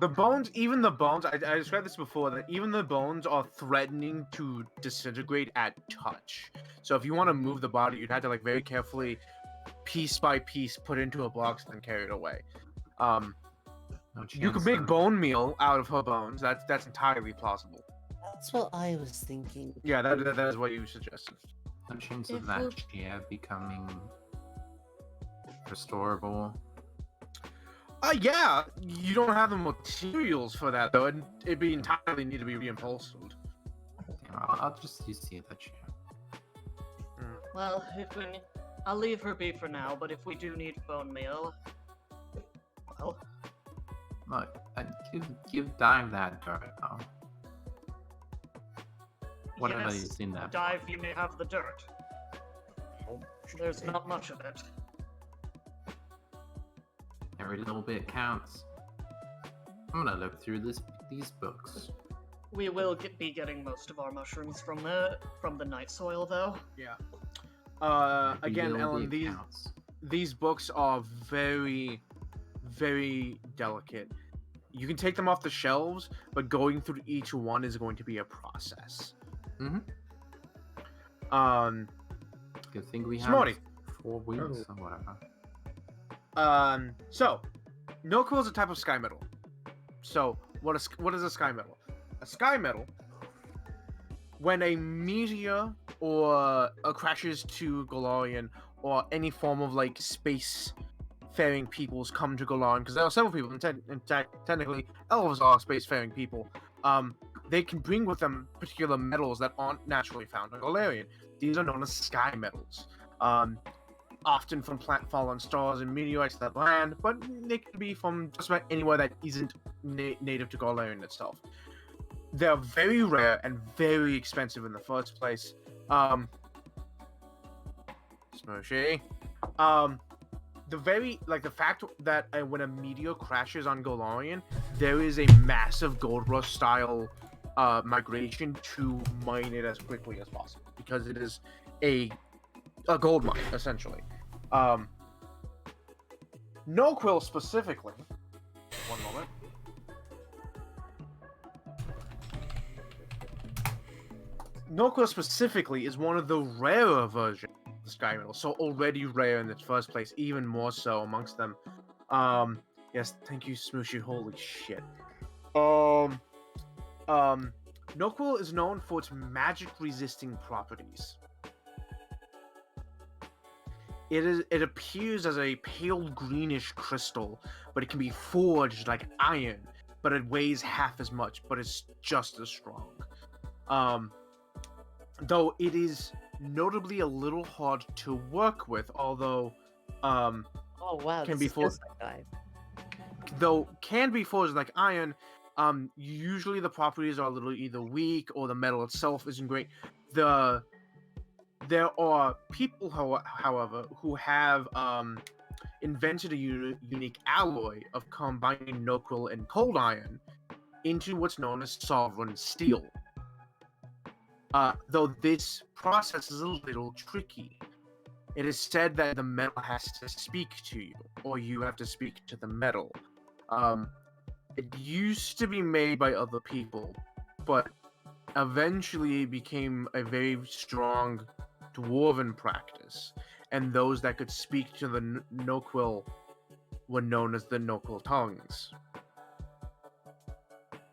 even the bones, I described this before, that even the bones are threatening to disintegrate at touch. So if you want to move the body, you'd have to like very carefully, piece by piece, put it into a box and then carry it away. No You could chance make of- bone meal out of her bones. That's entirely plausible. That's what I was thinking. Yeah, that is what you suggested. No chance If of that we're- chair becoming restorable. Yeah, you don't have the materials for that though. It'd be entirely need to be reupholstered. Yeah, I'll just use the other chair. Well, I'll leave her be for now, but if we do need bone meal, well, Look, give Dive that dirt. Whatever Yes, is in that. Dive, you may have the dirt. There's not much of it. Every little bit counts. I'm gonna look through these books. We will be getting most of our mushrooms from the night soil, though. Yeah. Every Again, little Ellen, bit counts. these books are very, very delicate. You can take them off the shelves, but going through each one is going to be a process. Good thing we have Smarty. 4 weeks or whatever. So, no quill is a type of sky metal. So, what is a sky metal? A sky metal, when a meteor or crashes to Golarion, or any form of like space-faring peoples come to Golarion, because there are several people, and technically elves are space-faring people. They can bring with them particular metals that aren't naturally found on Golarion. These are known as sky metals. Often from fallen stars and meteorites that land, but they can be from just about anywhere that isn't native to Golarion itself. They're very rare and very expensive in the first place. Smushy. The fact that when a meteor crashes on Golarion, there is a massive gold rush style migration to mine it as quickly as possible, because it is a gold mine, essentially. No quill specifically. One moment. No quill specifically is one of the rarer versions of the sky metal, so already rare in its first place, even more so amongst them. Yes, thank you, Smooshy. Holy shit. No quill is known for its magic-resisting properties. It appears as a pale greenish crystal, but it can be forged like iron, but it weighs half as much, but it's just as strong. Though it is notably a little hard to work with, although Oh wow, can this be is for- just like Dive. though can be forged like iron, usually the properties are a little either weak or the metal itself isn't great. There are people, however, who have invented a unique alloy of combining no quill and cold iron into what's known as sovereign steel. Though this process is a little tricky. It is said that the metal has to speak to you, or you have to speak to the metal. It used to be made by other people, but eventually it became a very strong dwarven practice, and those that could speak to the no-quill were known as the no-quill tongues.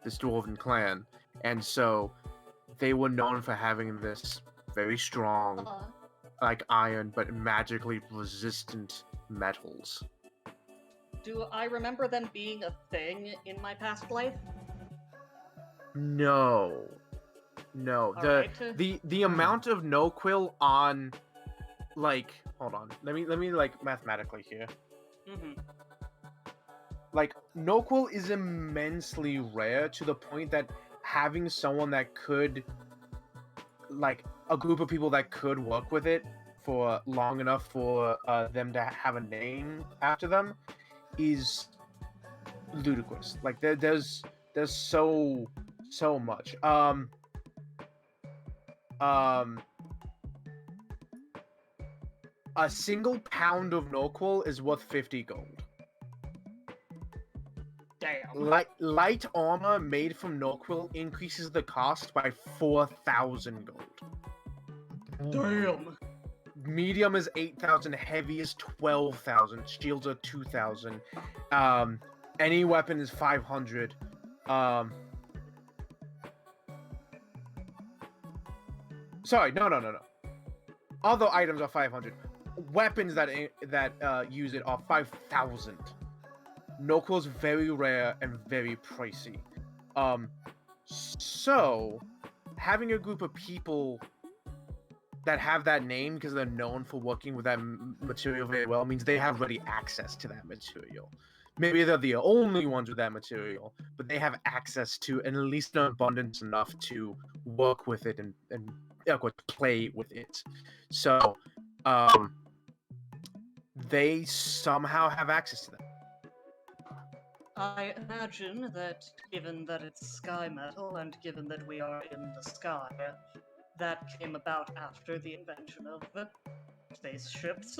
This dwarven clan. And so they were known for having this very strong, like iron, but magically resistant metals. Do I remember them being a thing in my past life? No. The amount of no quill on, like, hold on. Let me like mathematically here. Mm-hmm. Like, no quill is immensely rare to the point that having someone that could, like, a group of people that could work with it for long enough for them to have a name after them is ludicrous. Like, there's so much. A single pound of Norquil is worth 50 gold. Damn. Light armor made from Norquil increases the cost by 4,000 gold. Damn. Medium is 8,000, heavy is 12,000, shields are 2,000. Any weapon is 500. Sorry, no. Other items are 500. Weapons that use it are 5,000. Norquil's very rare and very pricey. So having a group of people that have that name because they're known for working with that material very well means they have ready access to that material. maybe they're the only ones with that material, but they have access to at least an abundance enough to work with it and play with it. So, they somehow have access to that. I imagine that, given that it's sky metal and given that we are in the sky, that came about after the invention of spaceships.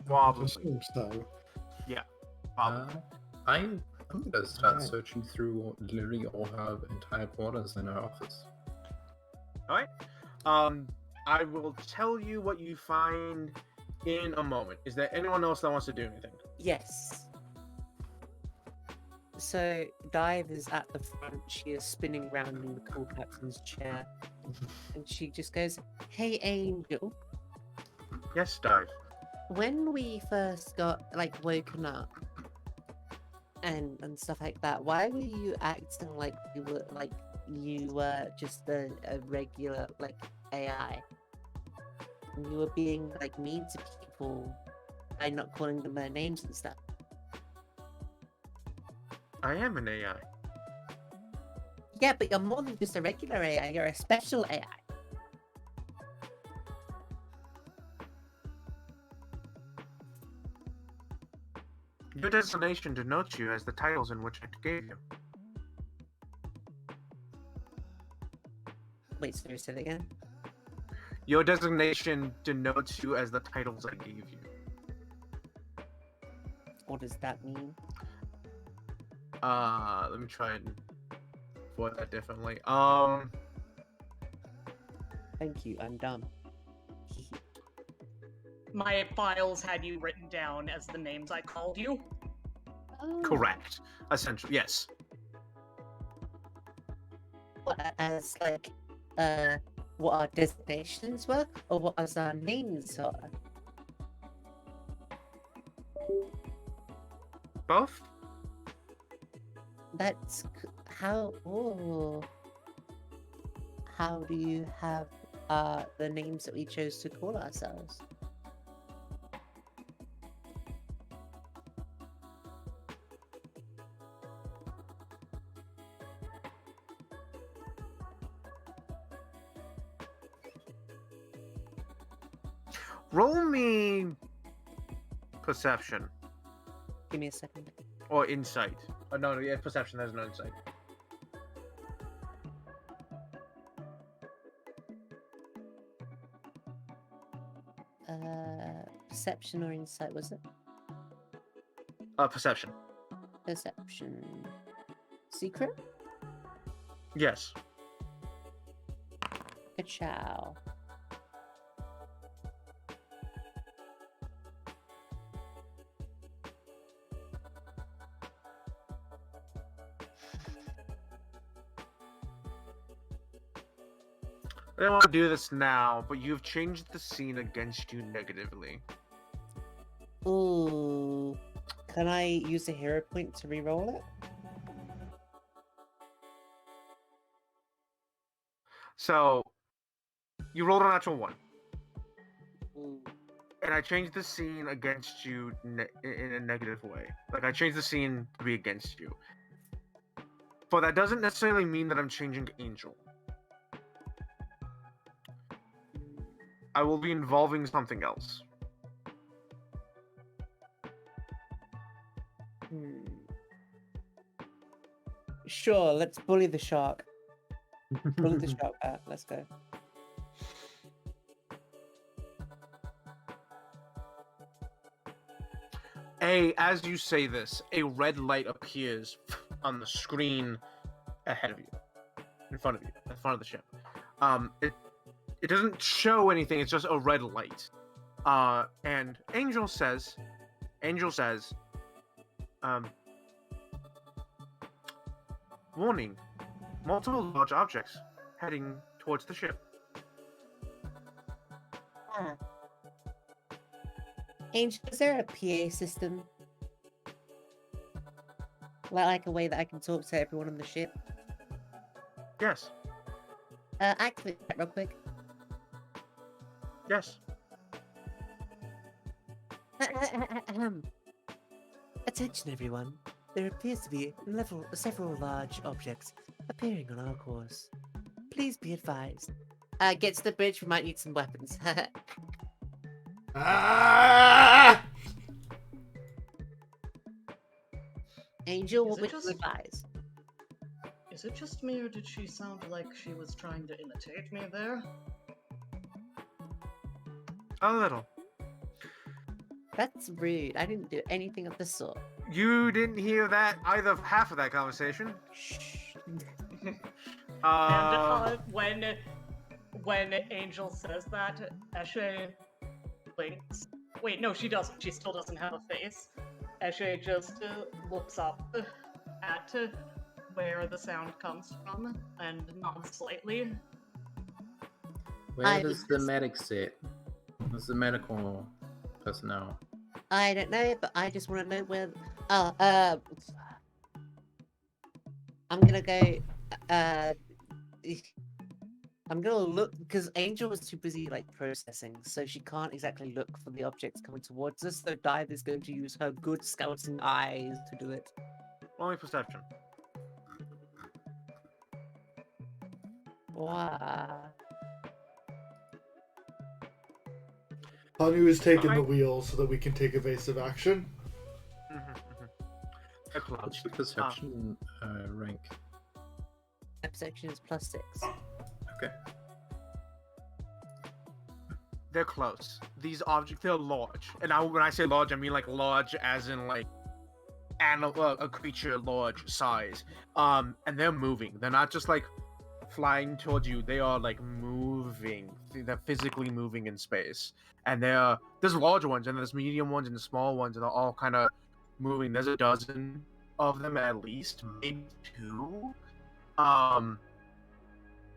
Probably. Assume so. Probably. I'm gonna start Alright. searching through literally all her entire quarters in her office. I will tell you what you find in a moment. Is there anyone else that wants to do anything? Yes. So Dive is at the front. She is spinning around in the cool captain's chair, and she just goes, "Hey, Angel. Yes, Dive. When we first got woken up and stuff like that, why were you acting like you were just a regular AI? And you were being mean to people by not calling them their names and stuff." I am an AI. Yeah, but you're more than just a regular AI. You're a special AI. Your designation denotes you as the titles in which I gave you. Wait, sorry, say that again? Your designation denotes you as the titles I gave you. What does that mean? Let me try and word that differently. Thank you, I'm dumb. My files had you written down as the names I called you. Oh. Correct. Essentially, yes. What, as what our designations were, or what as our names are? Both? That's how. Oh, how do you have the names that we chose to call ourselves? Roll me perception Give me a second. or insight. Oh no, yeah, perception. There's no insight. Perception or insight, was it? Perception. Perception. Secret? Yes. Ka-chow. I don't want to do this now, but you've changed the scene against you negatively. Ooh. Can I use a hero point to re-roll it? So, you rolled a natural 1. Ooh. And I changed the scene against you in a negative way. Like, I changed the scene to be against you. But that doesn't necessarily mean that I'm changing Angel. I will be involving something else. Sure, let's bully the shark. Bully the shark back. Let's go. As you say this, a red light appears on the screen ahead of you, in front of you, in front of the ship. It doesn't show anything. It's just a red light. And Angel says, warning, multiple large objects heading towards the ship. Ah. Angel, is there a PA system? Like a way that I can talk to everyone on the ship? Yes, Activate that real quick. yes. Attention, everyone. There appears to be several large objects appearing on our course. Please be advised. Get to the bridge. We might need some weapons. Ah! Angel, Is what it would you just- advise? Is it just me, or did she sound like she was trying to imitate me there? A little. That's rude. I didn't do anything of the sort. You didn't hear that either half of that conversation. Shh. And when Angel says that, Eshe blinks. Wait, no, she doesn't. She still doesn't have a face. Eshe just looks up at where the sound comes from and nods slightly. Where I does was the just- medic sit? Where's the medical personnel? I don't know, but I just want to know where. I'm gonna go. I'm gonna look because Angel was too busy like processing, so she can't exactly look for the objects coming towards us. So Dive is going to use her good scouting eyes to do it. Only perception. Wow. Hanu is taking I- the wheel so that we can take evasive action. They're close. What's your perception rank? Perception is +6. Okay. They're close. These objects, they're large. And when I say large, I mean like large as in like a creature large size. And they're moving. They're not just like flying towards you. They are like moving. They're physically moving in space. And there's larger ones, and there's medium ones, and small ones, and they're all kind of moving. There's a dozen of them at least, maybe 2.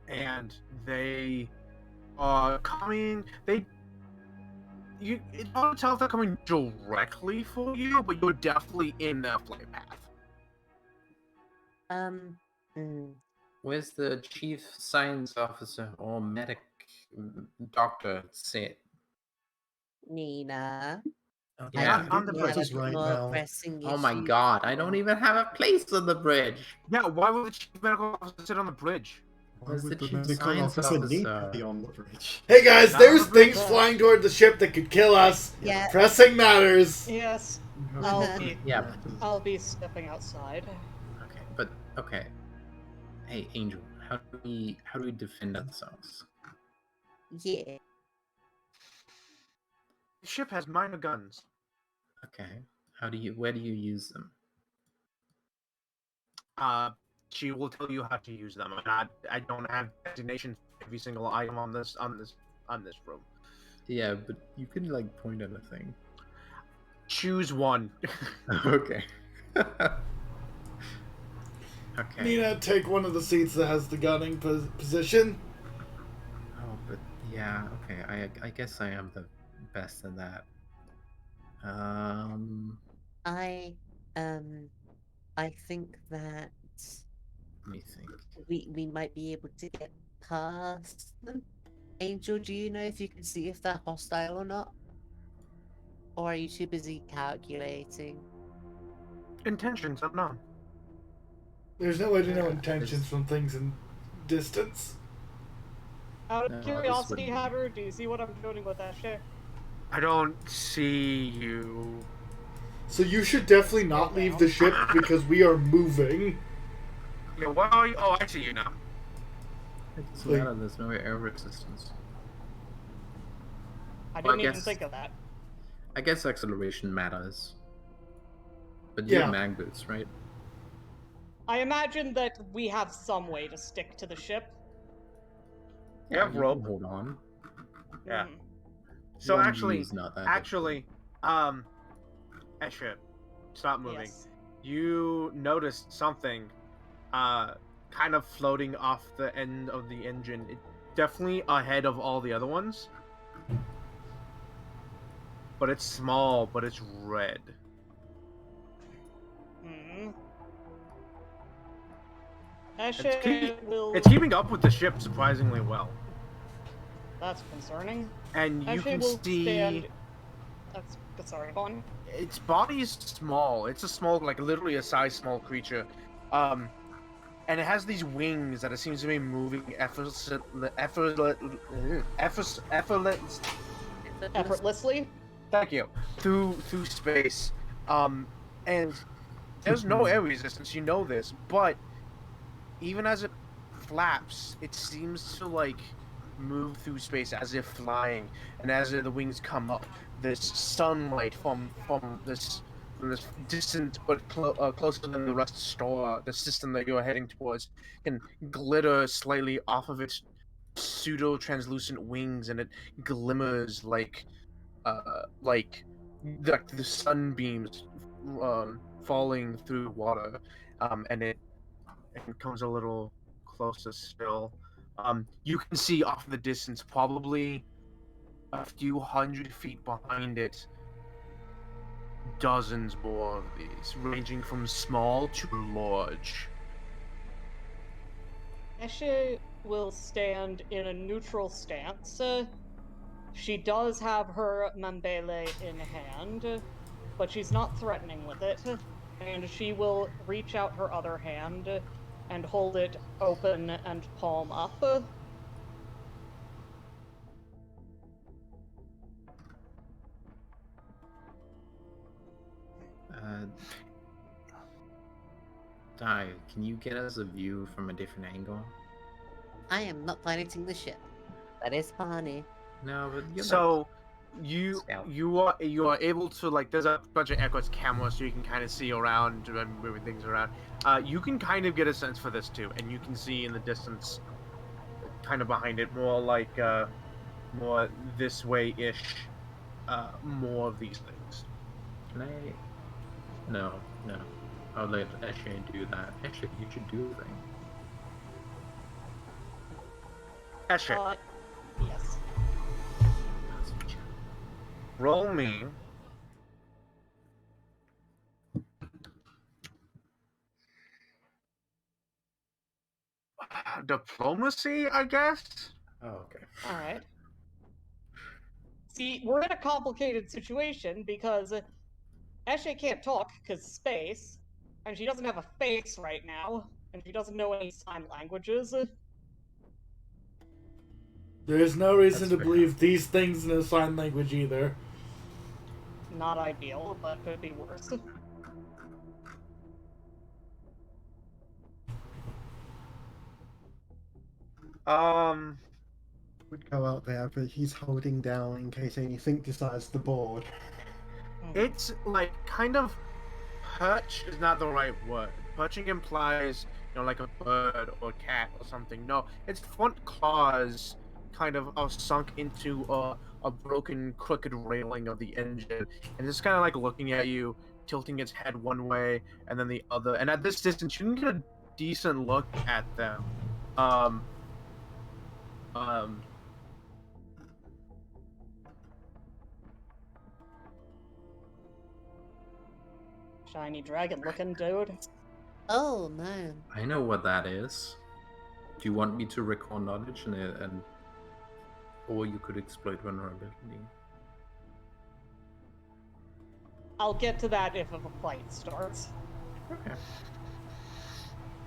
And they are coming. It's hard to tell if they're coming directly for you, but you're definitely in their flight path. Where's the chief science officer or medic doctor sit? Nina. Yeah. on the we have bridge. a Right more now. pressing Oh my issue. god, I don't even have a place on the bridge. Yeah, why would the chief medical officer sit on the bridge? Why Where's would the the chief medical science officer need to officer? be on the bridge? Hey guys, Not there's on the bridge. things flying toward the ship that could kill us. Yeah. Pressing matters. Yes, Yeah. I'll be stepping outside. Okay, but okay. Hey, Angel, how do we defend ourselves? Yeah. The ship has minor guns. Okay. Where do you use them? She will tell you how to use them. I don't have designations for every single item on this room. Yeah, but you can like point at a thing. Choose one. Okay. Okay. Nina, take one of the seats that has the gunning position. Oh, but yeah, okay. I guess I am the best at that. I think that Let me think. we might be able to get past them. Angel, do you know if you can see if they're hostile or not? Or are you too busy calculating? Intentions unknown. There's no way to know intentions from things in distance. Out No, of this curiosity, wouldn't- Haber, do you see what I'm doing with that shit? I don't see you. So you should definitely not leave the ship because we are moving. Yeah, where are you? Oh, I see you now. It doesn't Like- matter, there's no air resistance. I Well, I didn't even guess- think of that. I guess acceleration matters. But Yeah. you're mag boots, right? I imagine that we have some way to stick to the ship. Yeah, you can rope. hold on. Yeah. Hmm. So One actually, U's not that Eshe, stop moving. Yes. You noticed something, kind of floating off the end of the engine. Definitely ahead of all the other ones. But it's small, but it's red. Hmm. It's, Eshe will. it's keeping up with the ship surprisingly well. That's concerning. And you Eshe can will see... stand. That's Sorry, go on. Its body is small. It's a small, like literally a size small creature. And it has these wings that it seems to be moving Effortlessly. thank you, through space. And there's no air resistance, you know this, but even as it flaps, it seems to like move through space as if flying, and as the wings come up, this sunlight from this distant but closer than the rest star, the system that you're heading towards, can glitter slightly off of its pseudo translucent wings, and it glimmers like the sunbeams falling through water, and it comes a little closer still. You can see off in the distance, probably a few 100 feet behind it, dozens more of these, ranging from small to large. Eshe will stand in a neutral stance. She does have her Mambele in hand, but she's not threatening with it, and she will reach out her other hand and hold it open and palm up. Uh, Dai, can you get us a view from a different angle? I am not piloting the ship. That is funny. No, but you're So you Scout. you are able to, like, there's a bunch of Echo's cameras, so you can kind of see around and moving things around. You can kind of get a sense for this too, and you can see in the distance, kind of behind it, more like more this way ish, more of these things. Can I? No. I'll let Eshe do that. Actually, you should do the thing. Eshe, Yes. roll me. Diplomacy, I guess. Oh, okay. All right. See, we're in a complicated situation because Eshe can't talk because space, and she doesn't have a face right now, and she doesn't know any sign languages. There is no reason That's to fair. believe these things in a sign language either. Not ideal, but could be worse. Would go out there, but he's holding down in case anything decides to board. It's like kind of perch is not the right word. Perching implies, like a bird or cat or something. No, its front claws kind of are sunk into a broken, crooked railing of the engine, and it's kind of like looking at you, tilting its head one way and then the other. And at this distance, you can get a decent look at them. Um, um, Shiny dragon looking dude. Oh man. I know what that is. Do you want me to record knowledge and or you could exploit vulnerability? I'll get to that if a fight starts. Okay.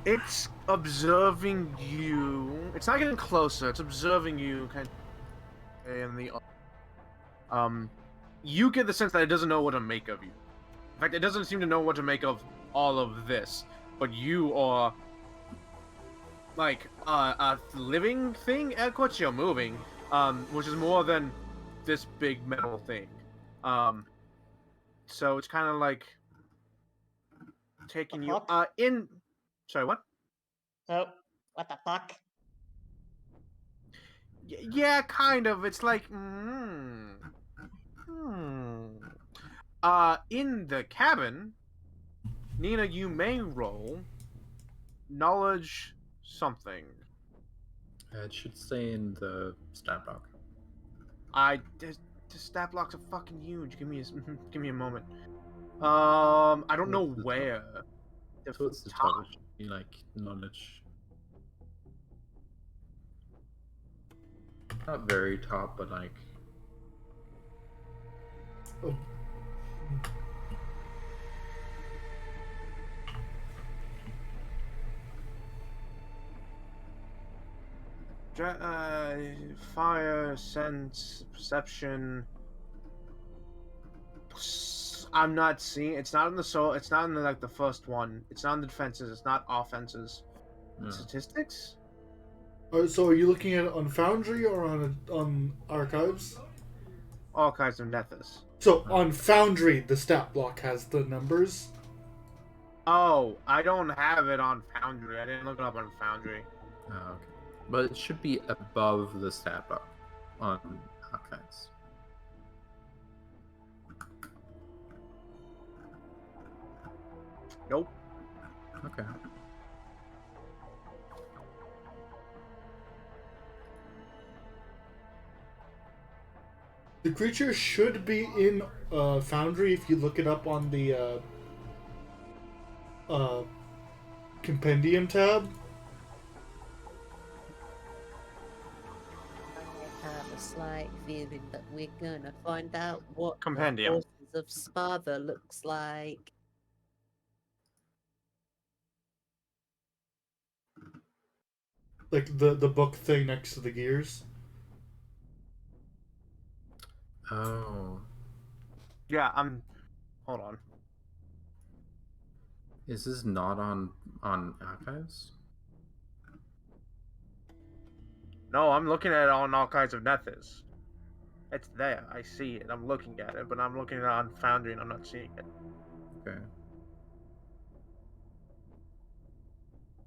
It's observing you. It's not getting closer. It's observing you, kind of, in the. You get the sense that it doesn't know what to make of you. In fact, it doesn't seem to know what to make of all of this. But you are like a living thing. Air quotes, you're moving, which is more than this big metal thing. So it's kind of like taking you fuck? in. Sorry, what? Oh, what the fuck? Yeah, kind of. It's like, in the cabin, Nina, you may roll knowledge something. It should stay in the stat block. The stat blocks are fucking huge. Give me a moment. I don't know Towards the top. where. Towards the top, it should be like knowledge. Not very top, but like. Fire, sense, perception. I'm not seeing. It's not in the soul. It's not in the, like the first one. It's not in the defenses. It's not offenses. Yeah. Statistics. So are you looking at it on Foundry or on Archives? All kinds of nethers. So on Foundry, the stat block has the numbers. Oh, I don't have it on Foundry. I didn't look it up on Foundry. Oh, okay. But it should be above the stat bar on Archives. Nope. Okay. The creature should be in Foundry if you look it up on the Compendium tab. I have a slight feeling that we're gonna find out what Compendium. the forces of Sparta looks like. Like the book thing next to the gears. Oh. Yeah, Hold on. Is this not on Archives? No, I'm looking at it on all kinds of nethers. It's there. I see it. I'm looking at it, but I'm looking at it on Foundry and I'm not seeing it. Okay.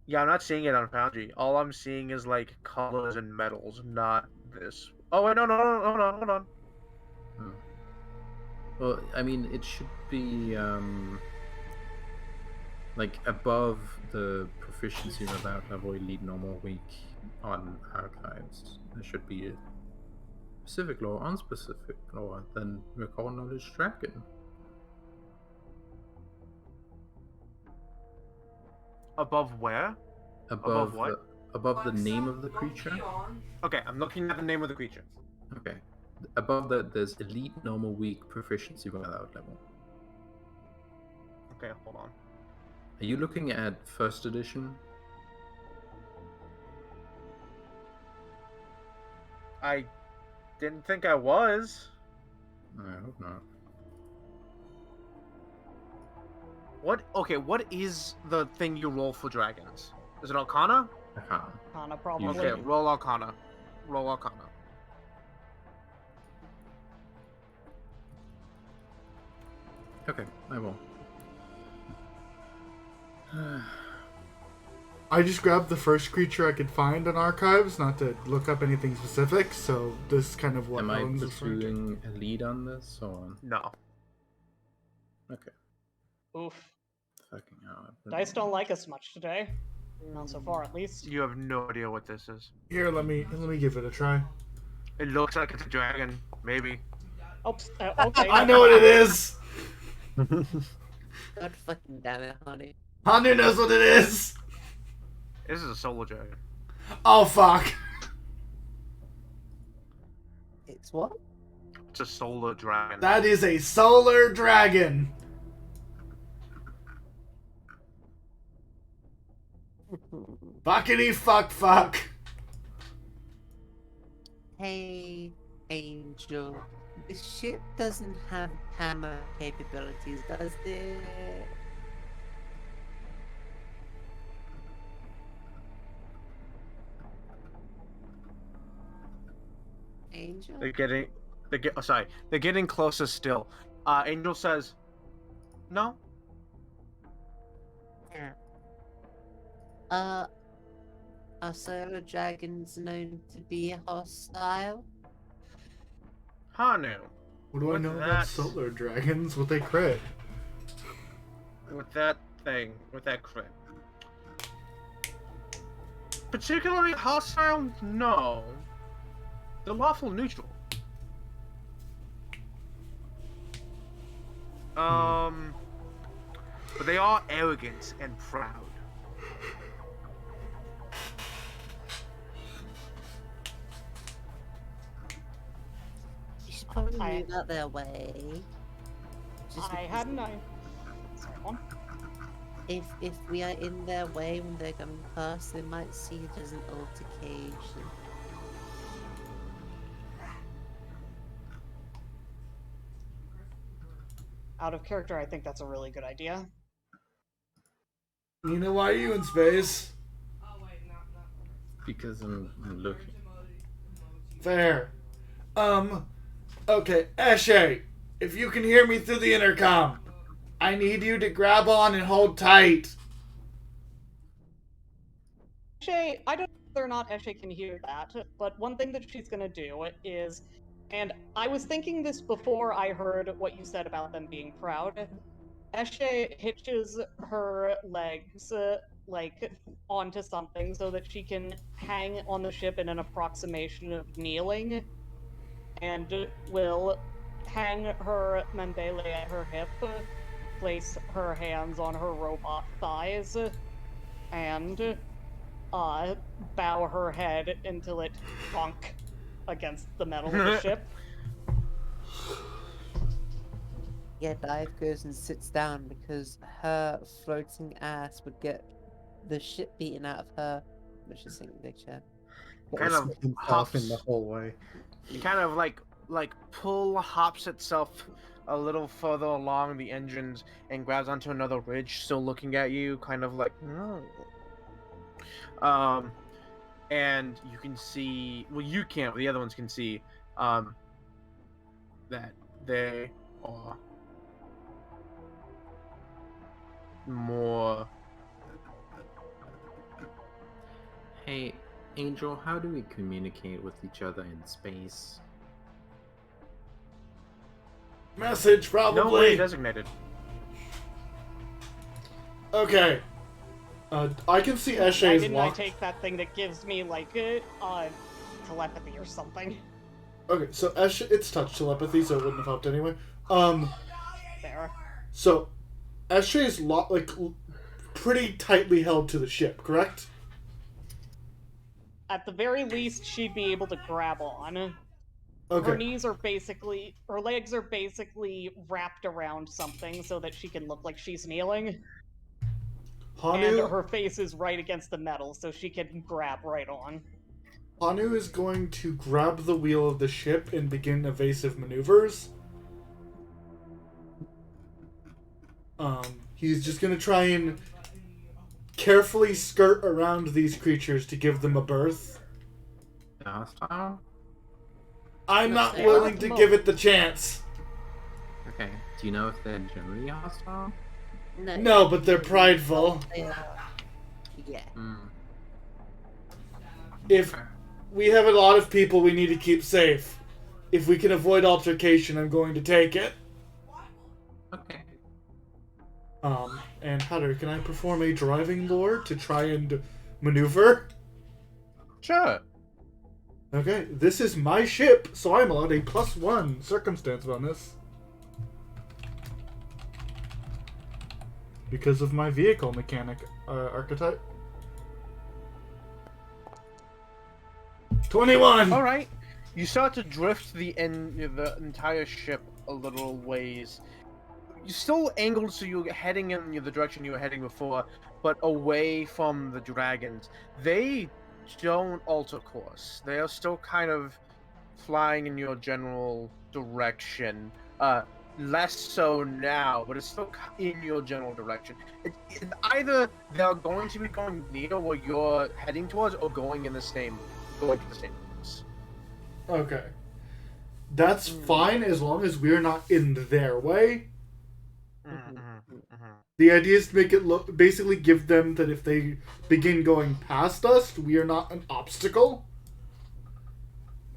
Yeah, I'm not seeing it on Foundry. All I'm seeing is like colors and metals, not this. Oh wait, no, hold on. Oh. Well, I mean, it should be like above the proficiency without level elite normal weak on Archives. There should be a specific law, unspecific law, then recall knowledge dragon. Above where? Above what? above the name of the creature. Okay, I'm looking at the name of the creature. Okay. Above that, there's elite, normal, weak, proficiency without level. Okay, hold on. Are you looking at first edition? I didn't think I was. I hope not. What is the thing you roll for dragons? Is it Arcana? Arcana. Kana probably. Okay, roll Arcana. Roll Arcana. Okay, I will. I just grabbed the first creature I could find in Archives, not to look up anything specific, so this is kind of what Am I Owen's referring to. pursuing a lead on this or? No. Okay. Oof. Fucking hell. Dice don't like us much today. Not so far, at least. You have no idea what this is. Here, let me give it a try. It looks like it's a dragon, maybe. Oops. Okay. I know what it is. God fucking damn it, honey. Hanu knows what it is. This is a solo dragon. Oh fuck. It's what? It's a solar dragon. That is a solar dragon. Fuckity fuck. Hey, Angel. The ship doesn't have hammer capabilities, does it? Angel? They're getting closer still. Angel says, no. Yeah. Are solar dragons known to be hostile? Hanu. What do I What's know about that? solar dragons? What they crit? With that crit. Particularly hostile? No. They're lawful neutral. But they are arrogant and proud. You should probably I- move out their way. Just I because hadn't. Sorry, go on. if we are in their way when they're coming past, they might see it as an altercation. out of character, I think that's a really good idea. Nina, why are you in space? Because I'm looking. Fair. Okay, Eshe, if you can hear me through the intercom, I need you to grab on and hold tight. Eshe, I don't know whether or not Eshe can hear that, but one thing that she's gonna do is, and I was thinking this before I heard what you said about them being proud. Eshe hitches her legs, like, onto something so that she can hang on the ship in an approximation of kneeling, and will hang her Mandele at her hip, place her hands on her robot thighs, and bow her head until it bonk against the metal of the ship. Yeah, Dive goes and sits down because her floating ass would get the shit beaten out of her. Let's just sing big chat. Kind of himself in the hops. hallway. It kind of like hops itself a little further along the engines and grabs onto another ridge, still looking at you, kind of like no. And you can see, well, you can't, but the other ones can see, that they are more. Hey, Angel, how do we communicate with each other in space? Message, No way probably. designated. Okay. I can see Why Eshe's didn't I walk. take that thing that gives me, like, telepathy or something? Okay, so Eshe, it's touch telepathy, so it wouldn't have helped anyway. There. So Eshe is pretty tightly held to the ship, correct? At the very least, she'd be able to grab on. Her Okay. knees are basically, her legs are basically wrapped around something so that she can look like she's kneeling. And Hanu, her face is right against the metal, so she can grab right on. Hanu is going to grab the wheel of the ship and begin evasive maneuvers. He's just gonna try and carefully skirt around these creatures to give them a berth. Hostile? I'm No, not they are willing at to the give it moment. the chance. Okay. Do you know if they're generally hostile? No, but they're prideful. They are. Yeah. Hmm. If we have a lot of people we need to keep safe, if we can avoid altercation, I'm going to take it. Okay. And Hatter, can I perform a driving lore to try and maneuver? Sure. Okay, this is my ship, so I'm allowed a +1 circumstance bonus. Because of my vehicle mechanic archetype. 21! All right. You start to drift the entire ship a little ways. You're still angled, so you're heading in the direction you were heading before, but away from the dragons. They don't alter course. They are still kind of flying in your general direction. Less so now, but it's still in your general direction. It's either they're going to be going near where you're heading towards, or going to the same place. Okay. That's fine as long as we're not in their way. The idea is to make it look, basically give them that if they begin going past us, we are not an obstacle.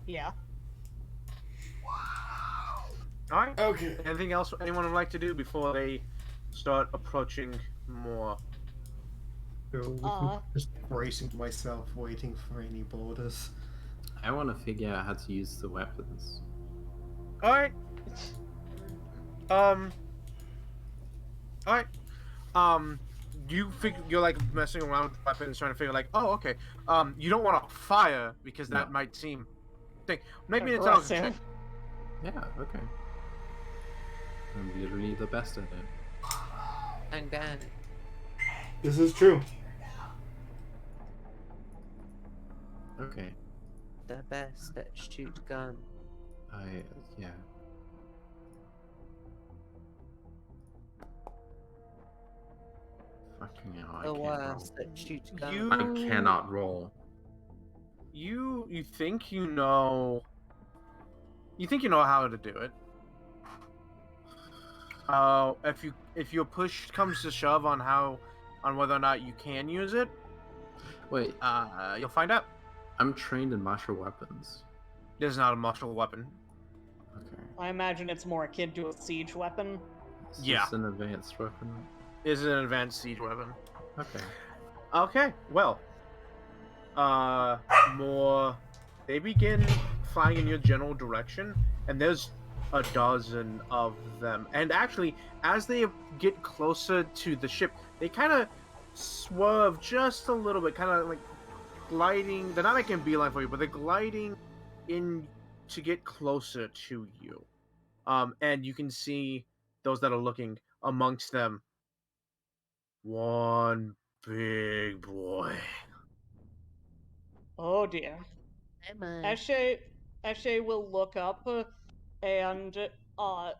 Yeah. Alright. Okay. Anything else anyone would like to do before they start approaching more? Just bracing myself, waiting for any borders. I want to figure out how to use the weapons. Alright. Alright. You're like messing around with weapons, trying to figure like, oh, okay. You don't want to fire because that might seem. Make me an intelligence check. Aggressive. Yeah, okay. I'm literally the best at it. And then This is true. Okay. the best that shoot gun. Yeah. No, I The can't roll. worst that shoots guns. You I cannot roll. You think you know. You think you know how to do it. If your push comes to shove on whether or not you can use it, Wait, you'll find out. I'm trained in martial weapons. This is not a martial weapon. Okay. I imagine it's more akin to a siege weapon. Is Yeah. this an advanced weapon? This is an advanced siege weapon. Okay. Okay, well, more. They begin flying in your general direction, and there's a dozen of them. And actually, as they get closer to the ship, they kind of swerve just a little bit, kind of like gliding. They're not making a beeline for you, but they're gliding in to get closer to you. And you can see those that are looking amongst them. One big boy. Oh dear. Eshe will look up and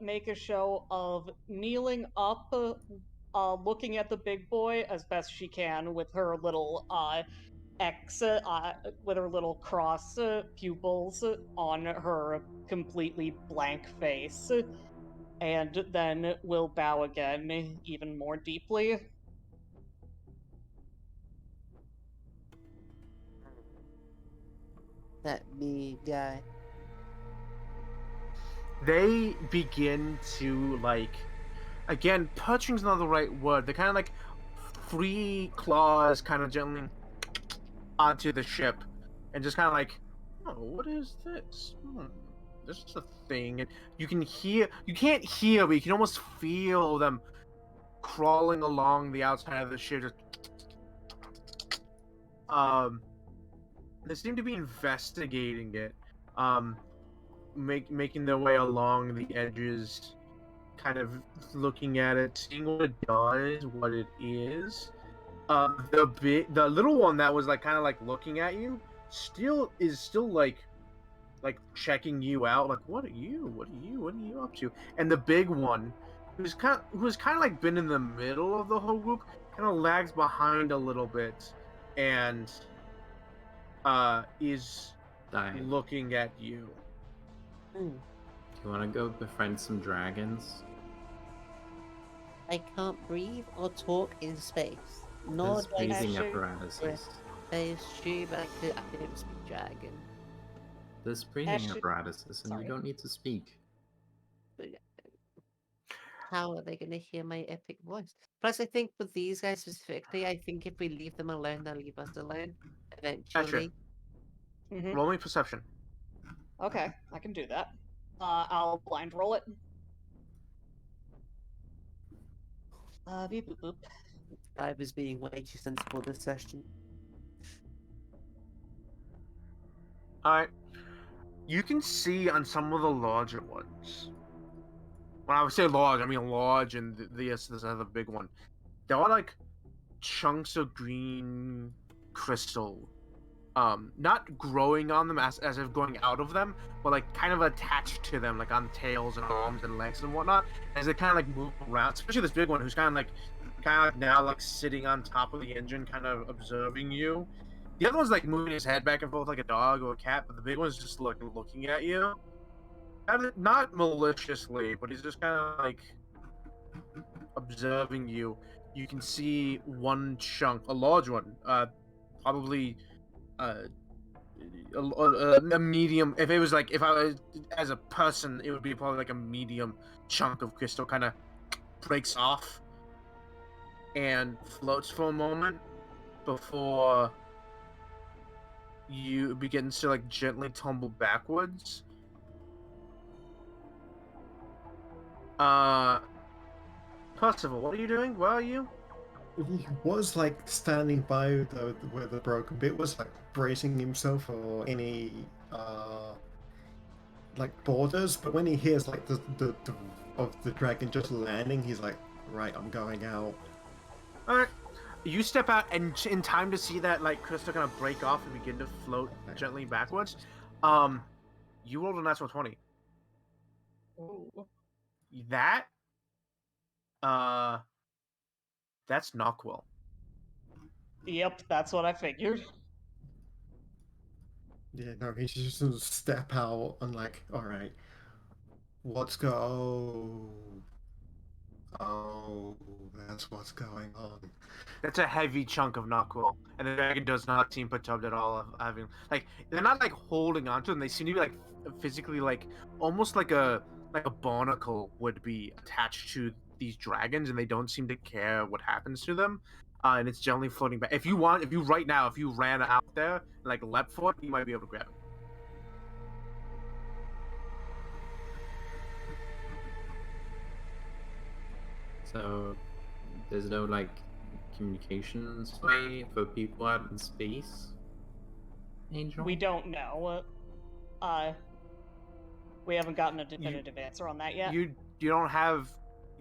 make a show of kneeling up, looking at the big boy as best she can with her little X, with her little cross pupils on her completely blank face, and then will bow again even more deeply. That me guy. They begin to again, perching's not the right word. They're kind of like free claws, kind of gently onto the ship, and just kind of like, oh, what is this? This is a thing. And you can't hear, but you can almost feel them crawling along the outside of the ship. They seem to be investigating it. Making their way along the edges, kind of looking at it, seeing what it does, what it is. The little one that was kind of looking at you is still checking you out. Like, what are you up to? And the big one, who's kind of been in the middle of the whole group, kind of lags behind a little bit, and is Dying. looking at you. Hmm. Do you want to go befriend some dragons? I can't breathe or talk in space. Nor There's do I breathing shoot. apparatuses. I assume I couldn't speak dragon. There's breathing Actually- apparatuses, and sorry. you don't need to speak. How are they going to hear my epic voice? Plus, I think with these guys specifically, I think if we leave them alone, they'll leave us alone eventually. Mhm. Roll me perception. Okay, I can do that. I'll blind roll it. Beep boop boop. I was being way too sensible this session. Alright. You can see on some of the larger ones. When I would say large, I mean large, and this other big one. They're all like chunks of green crystal. Not growing on them as if going out of them, but like kind of attached to them, like on tails and arms and legs and whatnot, as they kind of like move around. Especially this big one, who's kind of now like sitting on top of the engine, kind of observing you. The other one's like moving his head back and forth like a dog or a cat, but the big one's just like looking at you. Not maliciously, but he's just kind of like observing you. You can see one chunk, a large one, probably a medium. If I was as a person, it would be probably like a medium chunk of crystal, kind of breaks off and floats for a moment before you begins to like gently tumble backwards. Percival, what are you doing? Where are you? He was standing by where the broken bit was, bracing himself for any borders. But when he hears the of the dragon just landing, he's like, right, I'm going out. All right. You step out, and in time to see that crystal kind of break off and begin to float gently backwards. You rolled a natural 20. Ooh. That that's Knockwell. Yep, that's what I figured. Yeah, no, he's just gonna step out and like, all right, what's go? Oh, that's what's going on. That's a heavy chunk of knuckle, and the dragon does not seem perturbed at all of having like they're not like holding onto them. They seem to be like physically like almost like a barnacle would be attached to these dragons, and they don't seem to care what happens to them. And it's gently floating back. If you right now, if you ran out there and like leapt for it, you might be able to grab it. So there's no like communications way for people out in space. Angel. We don't know. We haven't gotten a definitive answer on that yet. You don't have.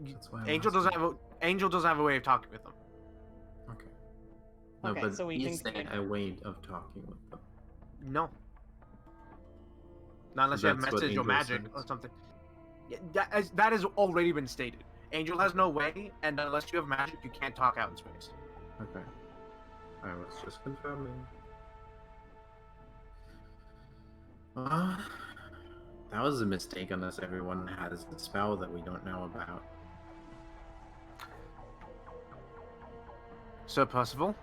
That's why I'm Angel doesn't asking. have Angel doesn't have a way of talking with them. Okay. No, Okay, but so we is can there a way of talking with them? No. Not unless So you have that's what message or Angel magic says. or something. Yeah, that has already been stated. Angel has no way, and unless you have magic, you can't talk out in space. Okay. I was just confirming. That was a mistake unless everyone has a spell that we don't know about. Sir Percival?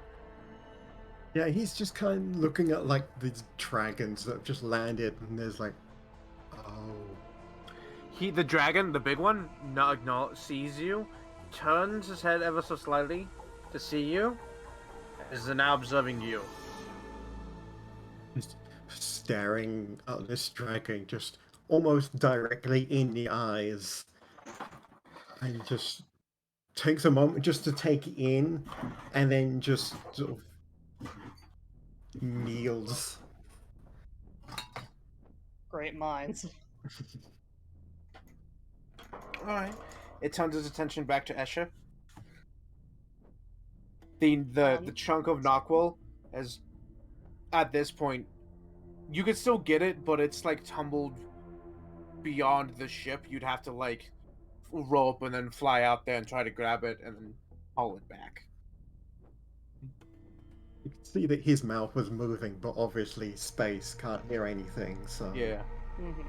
Yeah, he's just kind of looking at like these dragons that have just landed, and there's like, oh, The dragon, the big one, sees you, turns his head ever so slightly to see you, is now observing you. just staring at this dragon, just almost directly in the eyes, and just takes a moment just to take it in, and then just sort of kneels. Great minds. Alright. It turns its attention back to Escher. The chunk of Knockwell is, at this point, you could still get it, but it's like tumbled beyond the ship. You'd have to like rope and then fly out there and try to grab it and then haul it back. You can see that his mouth was moving, but obviously space can't hear anything, so... Yeah. Mm-hmm.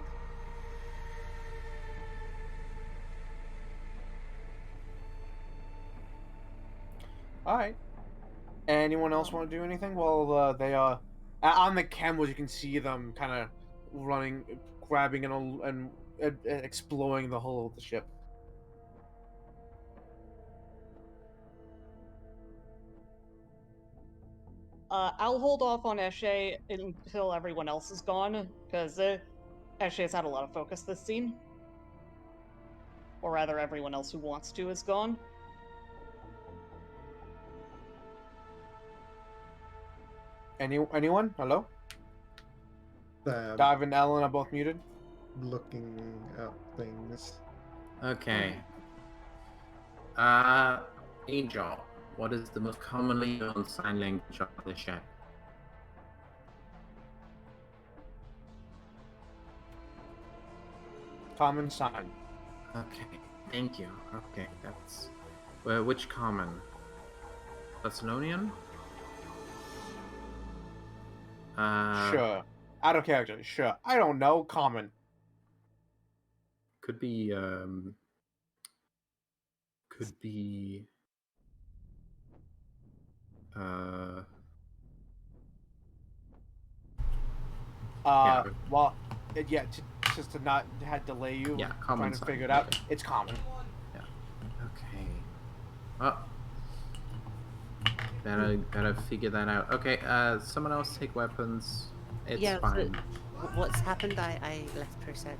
Alright. Anyone else want to do anything? Well, they are... on the cameras, you can see them kind of running, grabbing and exploring the hull of the ship. I'll hold off on Eshe until everyone else is gone, because Eshe's had a lot of focus this scene. Or rather, everyone else who wants to is gone. Anyone? Hello? Um, Dive and Ellen are both muted. looking at things. Okay. Angel, what is the most commonly known sign language of the ship? Common sign. Okay, thank you. Okay, that's... Well, which common? Thessalonian? Sure. Out of character. Sure. I don't know. Common. Could be, Could be... Yeah. Well, yeah. Just to not delay you. Yeah, common trying to sign. figure it out. Okay. It's common. Okay. Oh. Better figure that out. Okay, someone else take weapons. It's Yeah, fine. What's happened? I left for a sec.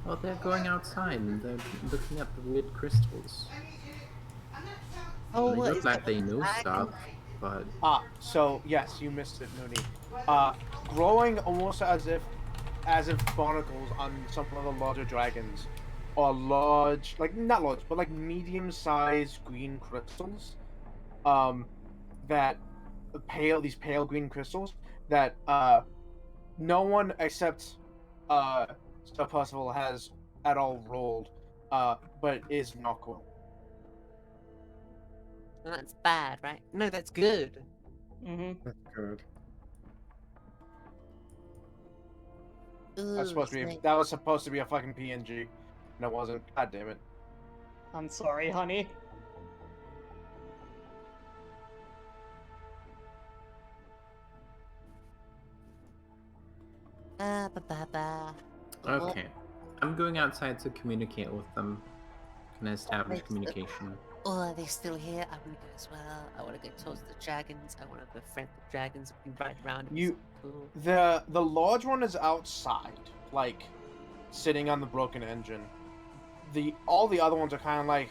Well, they're going outside and they're looking at the weird crystals. Oh, They what look is like that? they know Dragon? stuff, but So yes, you missed it, Nooney. Growing almost as if barnacles on some of the larger dragons are large, like not large, but like medium-sized green crystals. That these pale green crystals that no one except Sir Percival has at all rolled, but is Knockwell. That's bad, right? No, that's good. Mm-hmm. That's good. That's Ooh, supposed to be. snake. That was supposed to be a fucking PNG. No, it wasn't. God damn it. I'm sorry, honey. Ba ba ba. Okay. I'm going outside to communicate with them. Can I establish Thanks. communication? Oh, are they still here? I want to go as well. I want to go towards the dragons. I want to befriend the dragons. We can ride around. It's You- cool. The large one is outside, like sitting on the broken engine. All the other ones are kind of like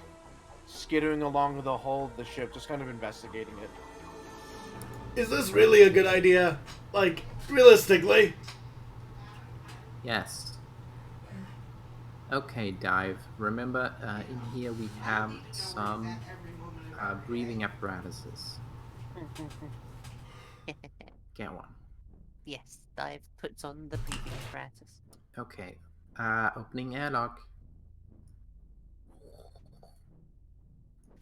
skittering along the hull of the ship, just kind of investigating it. Is this really a good idea? Like, realistically? Yes. Okay, Dive. Remember, in here we have some breathing apparatuses. Get one. Yes, Dive puts on the breathing apparatus. Okay. Opening airlock.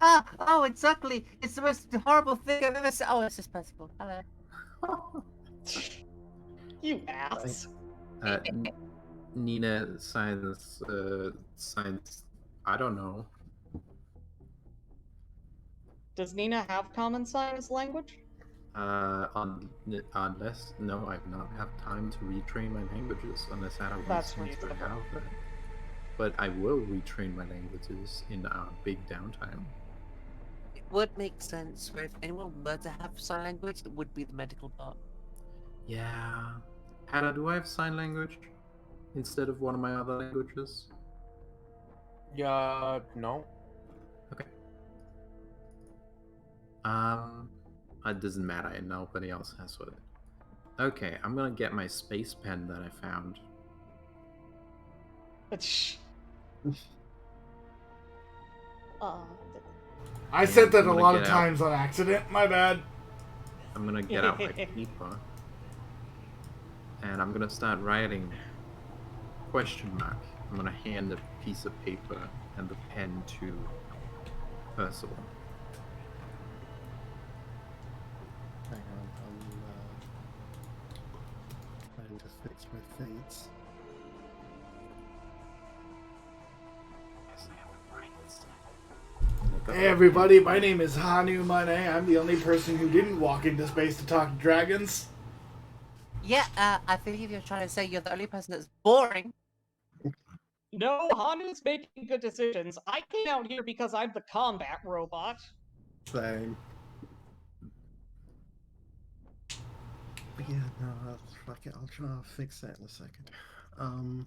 Ah! Oh, exactly! It's the most horrible thing I've ever seen. Oh, it's just possible. Hello. You ass. Nina signs. Signs. I don't know. Does Nina have common signs language? Unless no, I've not had time to retrain my languages unless I have That's reason to reasonable. have that. But I will retrain my languages in our big downtime. It would make sense where if anyone were to have sign language, it would be the medical part. Yeah. Hannah, do I have sign language instead of one of my other languages? Yeah, no. Okay. It doesn't matter. Nobody else has it. Okay, I'm gonna get my space pen that I found. Uh, I Yeah, said that I'm a gonna lot of get out. times on accident. My bad. I'm gonna get out my paper, and I'm gonna start writing question mark. I'm gonna hand a piece of paper and the pen to Percival. Hang on, I'm trying to fix my feeds. Hey everybody, my name is Hanu Mane. I'm the only person who didn't walk into space to talk to dragons. Yeah, I believe you're trying to say you're the only person that's boring. no, Hanu's making good decisions. I came out here because I'm the combat robot. Same. But yeah, no, fuck it. I'll try to fix that in a second.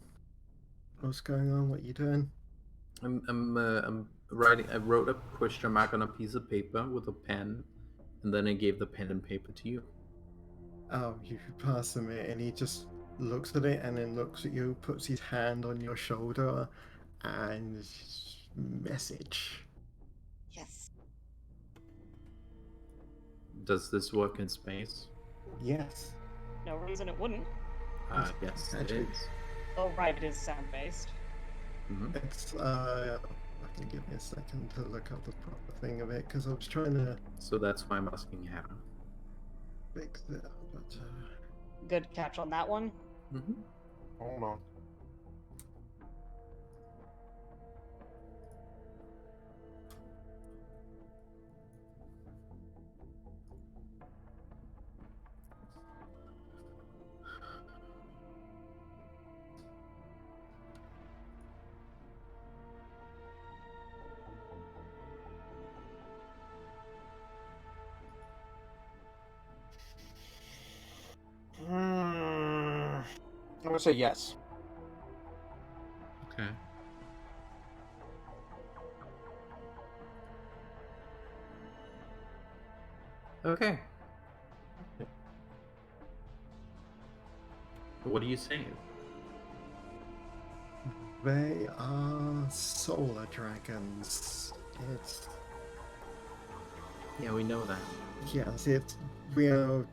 What's going on? What you doing? I'm writing. I wrote a question mark on a piece of paper with a pen, and then I gave the pen and paper to you. Oh, you pass him it, and he just looks at it, and then looks at you, puts his hand on your shoulder, and message. Yes. Does this work in space? Yes. No reason it wouldn't. Yes, it Magic. is. Oh, right, it is sound based. Mm-hmm. It's I can give me a second to look up the proper thing of it because I was trying to So that's why I'm asking Hannah. fix it, but Good catch on that one. Mm-hmm. Hold on. I'm gonna say yes. Okay. Okay. What are you saying? they are solar dragons. It's Yeah, we know that. yes, it's we are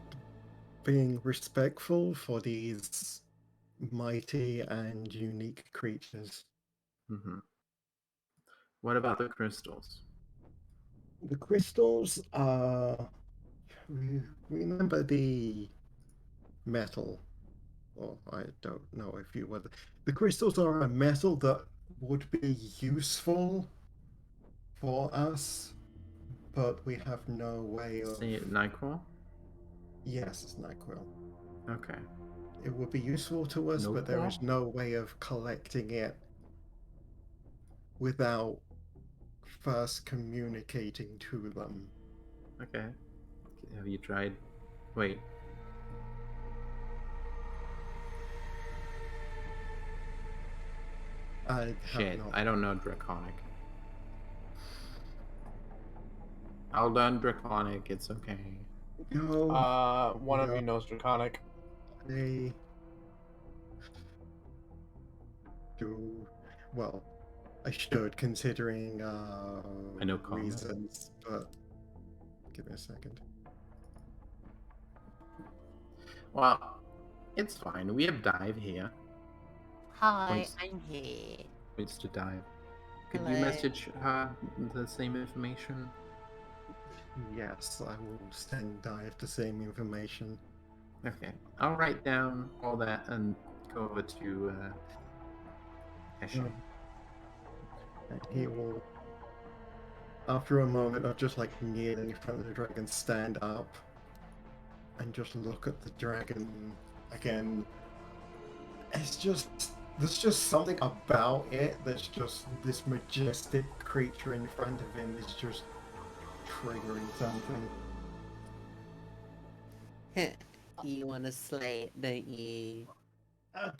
being respectful for these mighty and unique creatures. Mm-hmm. What about the crystals? The crystals are. Remember the metal? Or I don't know if you were. The crystals are a metal that would be useful for us, but we have no way of. Say Nyquil? Yes, it's NyQuil. Okay. It would be useful to us, but there Noquil? is no way of collecting it without first communicating to them. Okay. Have you tried? Wait. I have Shit. not. I don't know Draconic. I'll learn Draconic. It's okay. No, One of no, you knows Draconic. I do. Well, I should, considering I know Common. reasons, but give me a second. Well, it's fine. We have Dive here. Hi, Points- I'm here. Waits to Dive. Could you Hello. message her the same information? Yes, I will send Dive the same information. Okay. I'll write down all that and go over to Eshe. And he will, after a moment of just like kneeling in front of the dragon, stand up and just look at the dragon again. It's just, there's just something about it that's just this majestic creature in front of him is just triggering something. You want to slay it, don't you? Uh,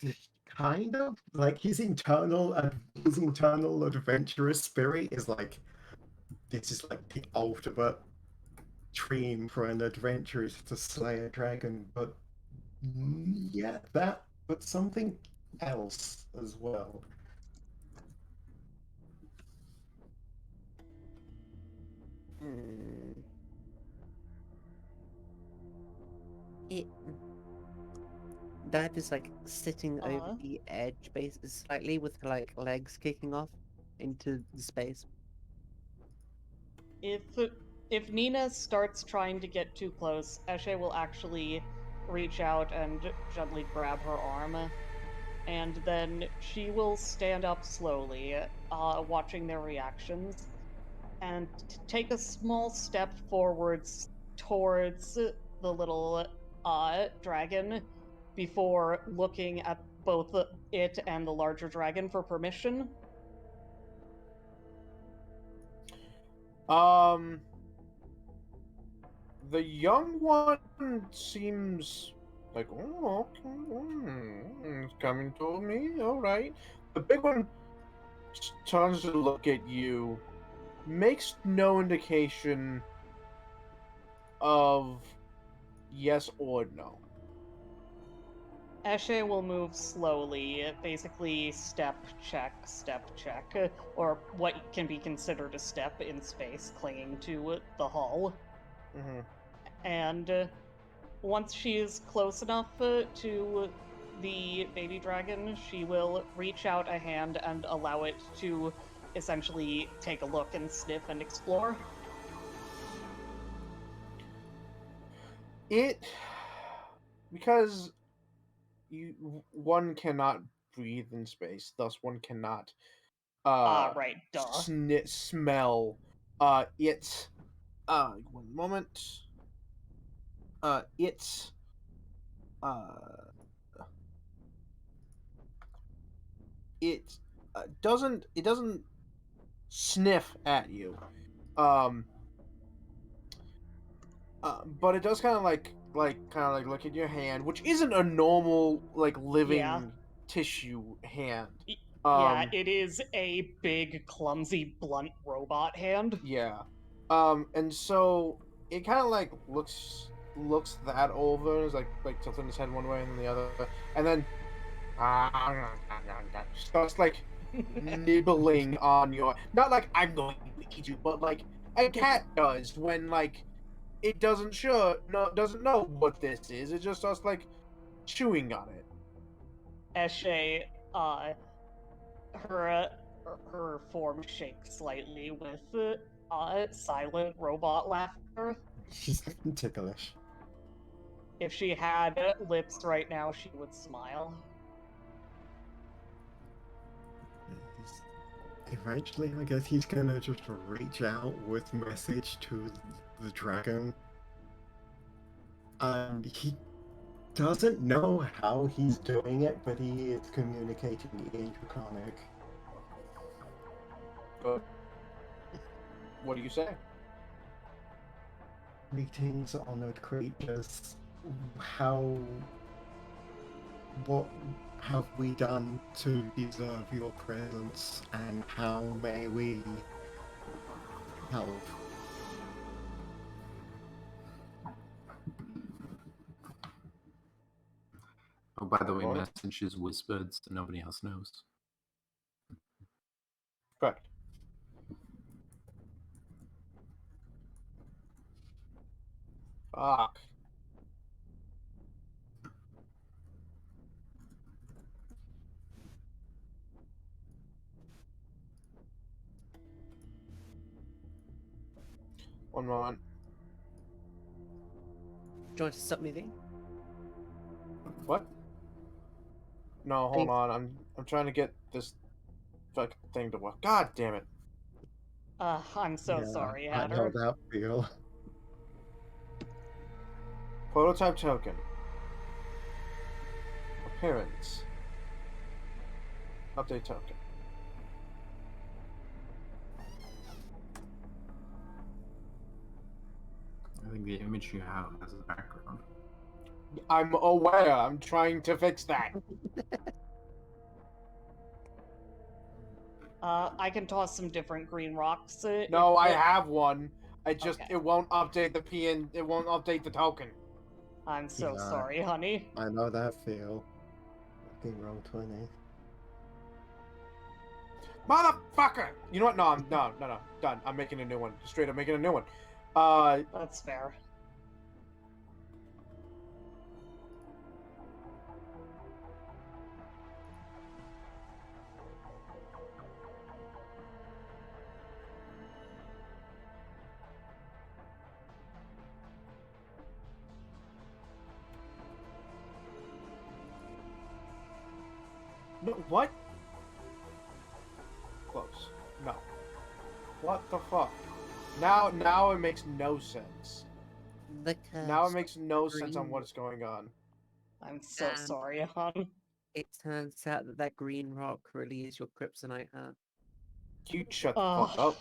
kind of like his internal adventurous spirit is like, this is like the ultimate dream for an adventurer is to slay a dragon, but yeah, that, but something else as well. Hmm. It. Dive is like sitting over the edge, slightly with like legs kicking off into the space. If Nina starts trying to get too close, Eshe will actually reach out and gently grab her arm, and then she will stand up slowly, watching their reactions, and take a small step forwards towards the little dragon before looking at both it and the larger dragon for permission. The young one seems like, oh, okay, it's coming toward me. All right. The big one turns to look at you, makes no indication of yes or no. Eshe will move slowly, basically step check, or what can be considered a step in space, clinging to the hull. Mm-hmm. And once she is close enough to the baby dragon, she will reach out a hand and allow it to essentially take a look and sniff and explore. Because one cannot breathe in space, thus one cannot Right, duh. smell it. One moment. It it doesn't sniff at you. But it does kind of like look at your hand, which isn't a normal like living tissue hand. Yeah, it is a big, clumsy, blunt robot hand. Yeah. And so it kind of like looks that over, is like tilting his head one way and then the other, and then starts like nibbling on your, not like I'm going to eat you, but like a cat does when like it doesn't know what this is. It just starts like chewing on it. Eshe, her form shakes slightly with silent robot laughter. She's ticklish. If she had lips right now, she would smile. Eventually, I guess he's gonna just reach out with message to the dragon. And he doesn't know how he's doing it, but he is communicating in Draconic. Good. What do you say? Greetings, honored creatures. What have we done to deserve your presence, and how may we help? Oh, by the way, Well- message is whispered, so nobody else knows. Correct. Fuck. One moment. Do you want to stop moving? What? No, hold on. I'm trying to get this fucking thing to work. God damn it. I'm so sorry, I know Hatter. that feel. Prototype token. Appearance. Update token. I think the image you have has a background. I'm aware. I'm trying to fix that. I can toss some different green rocks. No, I if- have one. I just Okay. it won't update the PN. It won't update the token. I'm so Yeah. sorry, honey. I know that feel. Fucking roll 20. Motherfucker! You know what? No, no. Done. I'm making a new one. Straight up making a new one. That's fair. No, what? Close. No. What the fuck? Now it makes no sense. The Now it curse. makes no sense on green. what's going on. I'm so And- sorry, hon. It turns out that that green rock really is your kryptonite heart. You shut the Oh. fuck up.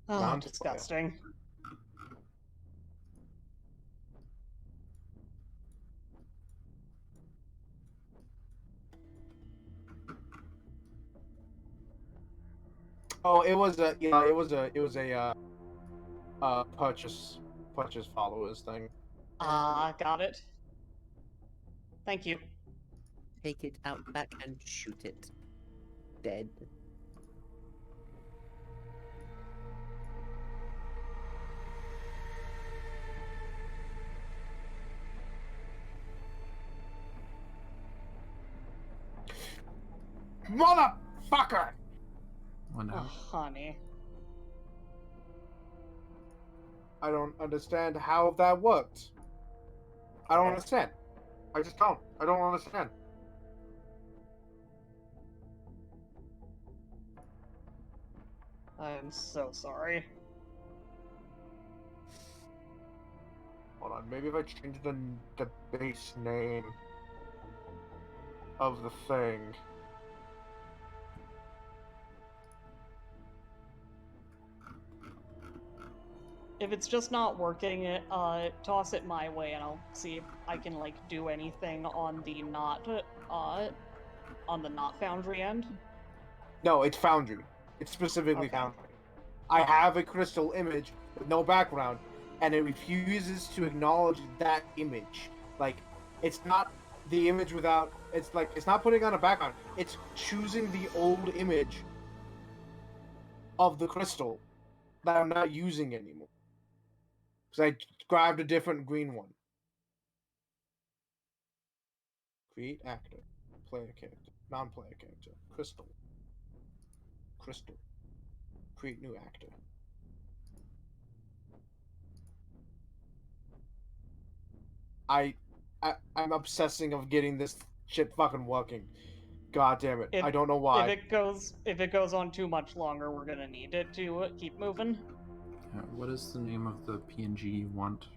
Oh, Non-spoiler. disgusting. Oh, it was a purchase followers thing. Got it. Thank you. Take it out back and shoot it. Dead. Motherfucker! Oh no. Oh, honey. I don't understand how that worked. I don't understand. I just don't. I don't understand. I'm so sorry. Hold on. Maybe if I change the base name of the thing. If it's just not working, toss it my way and I'll see if I can, like, do anything on the not Foundry end. No, it's Foundry. It's specifically Okay. Foundry. I have a crystal image with no background, and it refuses to acknowledge that image. Like, it's not the image without. It's like it's not putting on a background. It's choosing the old image of the crystal that I'm not using anymore. Because I grabbed a different green one. Create actor, player character, non-player character, crystal. crystal. Create new actor. I'm obsessing of getting this shit fucking working. God damn it. If- I don't know why. If it goes on too much longer, we're gonna need it to keep moving. What is the name of the PNG you want?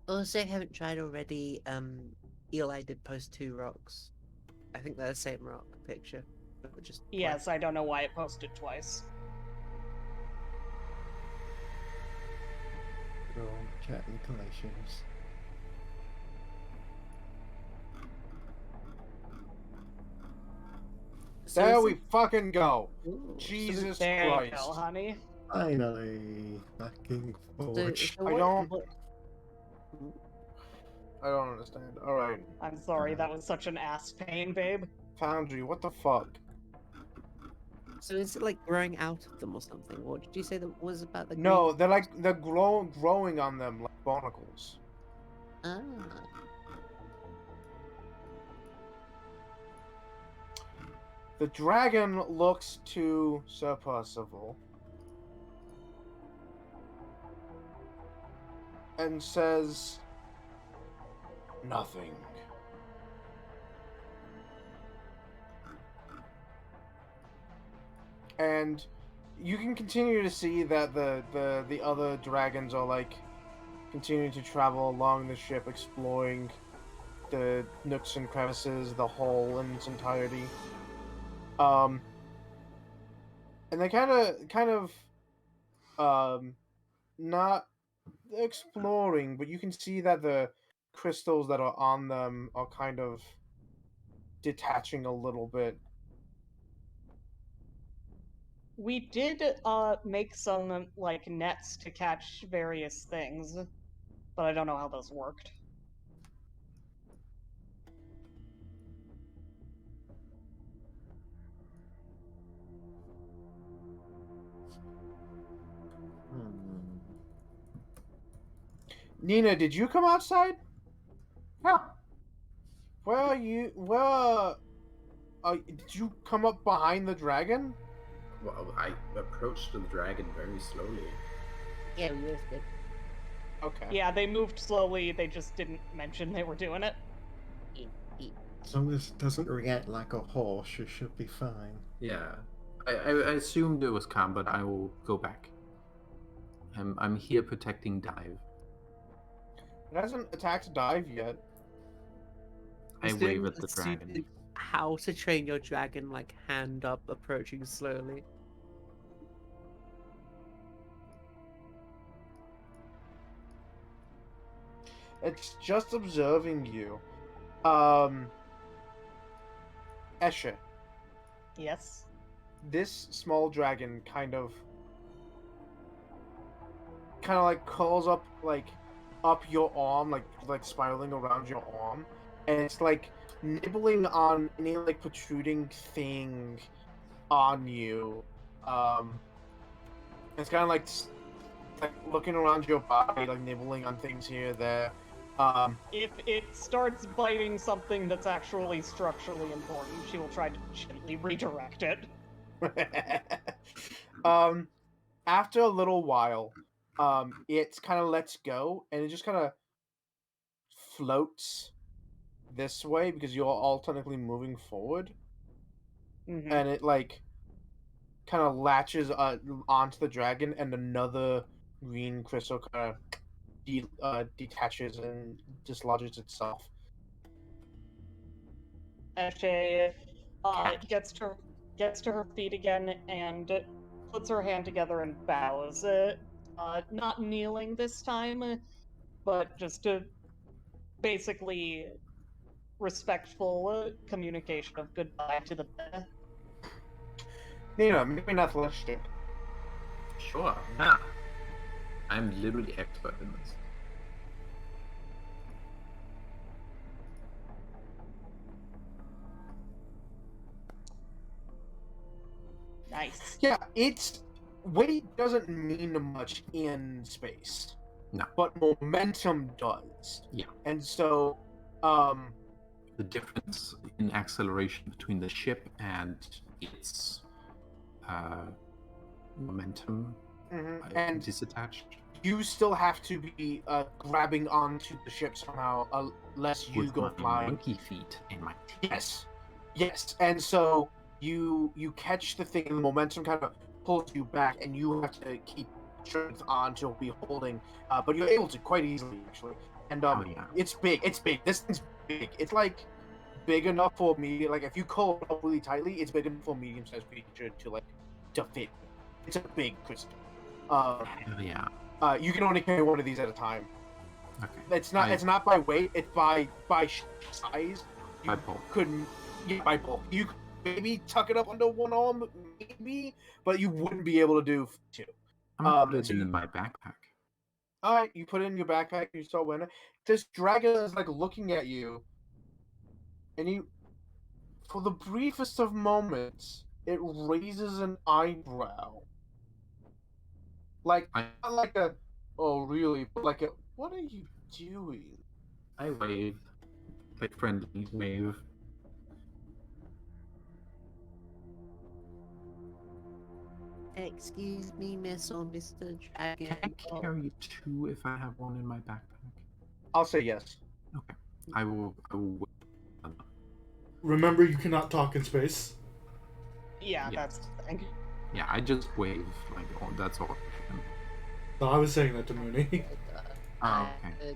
Also, I haven't tried already. Eli did post 2 rocks. I think they're the same rock picture, but just Yes, I don't know why it posted twice. Technical issues. So There is we it- fucking go. Ooh, so Jesus There you Christ. go, honey. Finally, fucking forge. so I what- don't- what- I don't understand. Alright. I'm sorry, that was such an ass pain, babe. Foundry, what the fuck? So is it like growing out of them or something? What did you say that was about the No, they're growing on them like barnacles. Ah. The dragon looks to Sir Percival and says nothing. And you can continue to see that the other dragons are like continuing to travel along the ship, exploring the nooks and crevices, the hull in its entirety. And they kind of not exploring, but you can see that the crystals that are on them are kind of detaching a little bit. We did make some like nets to catch various things, but I don't know how those worked. Nina, did you come outside? Yeah. Where are you? Where? Did you come up behind the dragon? Well, I approached the dragon very slowly. Yeah, we both did. Okay. Yeah, they moved slowly, they just didn't mention they were doing it. As long as it doesn't react like a horse, you should be fine. Yeah, I assumed it was calm, but I will go back. I'm here protecting Dive. It hasn't attacked Dive yet. I He's wave doing at the dragon. stupid How to Train Your Dragon, like hand up, approaching slowly. It's just observing you. Eshe, Yes. this small dragon kind of like curls up up your arm, like spiraling around your arm, and it's like nibbling on any like protruding thing on you. It's kind of like looking around your body, like nibbling on things here, there. If it starts biting something that's actually structurally important, she will try to gently redirect it. After a little while, it kind of lets go and it just kind of floats this way because you're alternately moving forward, Mhm. and it like kind of latches onto the dragon, and another green crystal kind of detaches and dislodges itself. Eshe gets to her feet again and puts her hand together and bows. Not kneeling this time, but just a basically respectful communication of goodbye to the bear. Nina, make me an athletics check. Sure, yeah. I'm literally expert in this. Nice. Yeah, it's weight doesn't mean much in space. No. But momentum does. Yeah. And so, The difference in acceleration between the ship and its momentum And disattached. you still have to be grabbing onto the ship somehow, unless you With go my flying. monkey feet and my Yes. And so you catch the thing, and the momentum kind of pulls you back, and you have to keep strength on to be holding. But you're able to quite easily, actually. And Oh yeah. it's big. It's big. This thing's big. It's like big enough for me. Like if you curl it up really tightly, it's big enough for a medium-sized creature to fit. It's a big crystal. Hell yeah. You can only carry one of these at a time. Okay. It's not by weight. It's by size. You By bulk. couldn't by bulk. You could maybe tuck it up under one arm, maybe, but you wouldn't be able to do two. I'm gonna put it so in my backpack. All right, you put it in your backpack. You start wearing it. This dragon is like looking at you, and you, for the briefest of moments, it raises an eyebrow. Like not like a, oh really, but like a, what are you doing? I wave. Like friendly wave. Excuse me, Miss or Mr. Dragon. Can I carry two if I have one in my backpack? I'll say yes. Okay. I will wait. Remember, you cannot talk in space. Yeah, Yeah. that's the thing. Yeah, I just wave. Like, oh, that's all. No, I was saying that to Mooney. Oh, okay.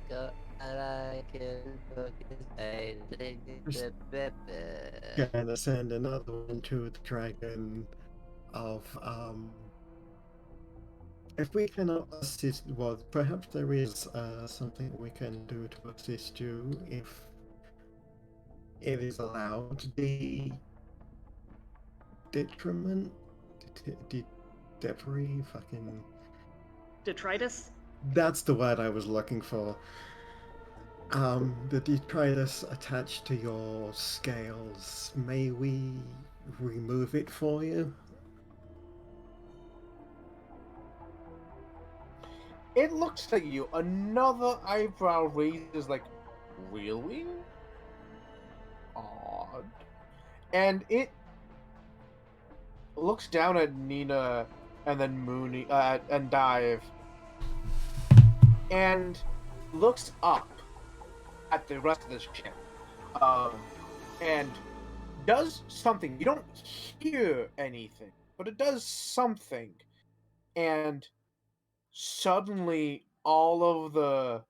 Gonna send another one to the dragon of if we cannot assist, well, perhaps there is something we can do to assist you if it is allowed. The detriment, debris, fucking. Detritus? That's the word I was looking for. The detritus attached to your scales. May we remove it for you? It looks at you. Another eyebrow raises, like, really? Odd. And it looks down at Nina and then Mooney and Dive, and looks up at the rest of this ship, and does something. You don't hear anything, but it does something, and suddenly all of the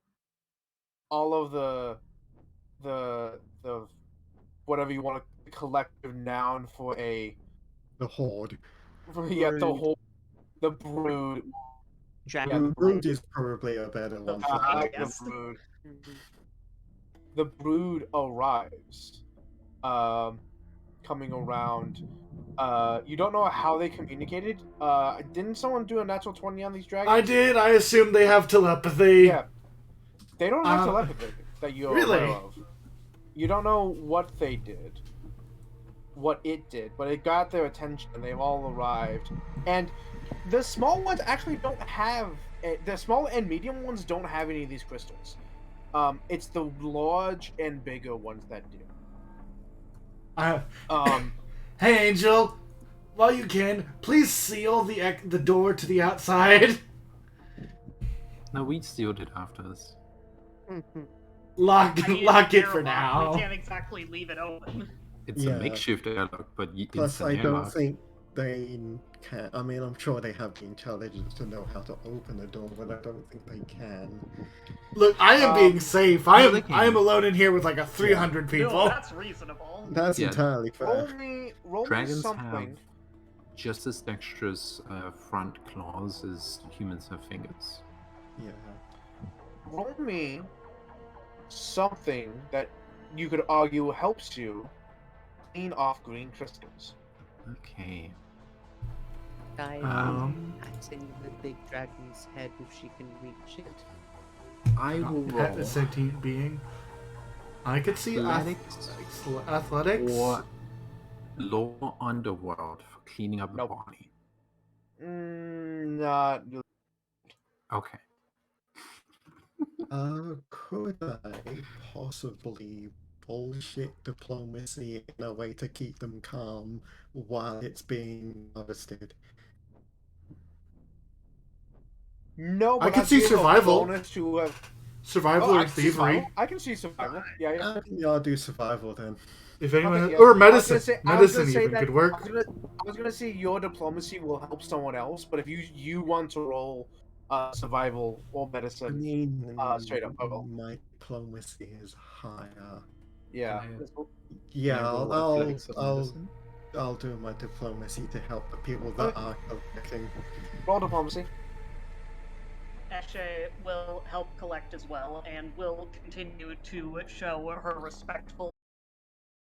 whatever you want to collective noun for a The horde. yeah, the Brood. whole the brood. Dragon. Brood is probably a better one for I like Yes. the brood. The brood arrives, coming around. You don't know how they communicated. Didn't someone do a natural 20 on these dragons? I did. I assume they have telepathy. Yeah. They don't have Uh, telepathy that you're really? aware of. You don't know what they did, what it did, but it got their attention, and they've all arrived. And the small ones actually don't have. The small and medium ones don't have any of these crystals. It's the large and bigger ones that do. Hey, Angel. While you can, please seal the door to the outside. No, we sealed it after us. Lock I mean, it they're for locked, now. We can't exactly leave it open. It's Yeah. a makeshift airlock, but Plus, I instant don't airlock. think they can. I mean, I'm sure they have the intelligence to know how to open the door, but I don't think they can. Look, I am being safe. I they am. can. I am alone in here with like 300 people. No, that's reasonable. That's Yeah. entirely Roll fair. me Dragons something. have just as dexterous front claws as humans have fingers. Yeah. Roll me something that you could argue helps you clean off green crystals. Okay. Patting the big dragon's head if she can reach it. I will Pet roll a sentient being. I could see athletics athletics. or law underworld for cleaning up Nope. the body. Not. Okay. Could I possibly bullshit diplomacy in a way to keep them calm while it's being harvested. No, but I could I'd see give a survival. bonus to have. Survival Oh, I or can see thievery. survival. I can see survival. Yeah, yeah. Yeah, I'll do survival then. If anyone Okay, yeah. or I was medicine. gonna say Medicine even that could work. I was gonna say your diplomacy will help someone else, but if you want to roll survival or I medicine, mean, straight up, I will. my diplomacy is higher. Yeah. Yeah, Can I roll I'll athletics or medicine? I'll do my diplomacy to help the people that are collecting. Roll diplomacy. Eshe will help collect as well, and will continue to show her respectful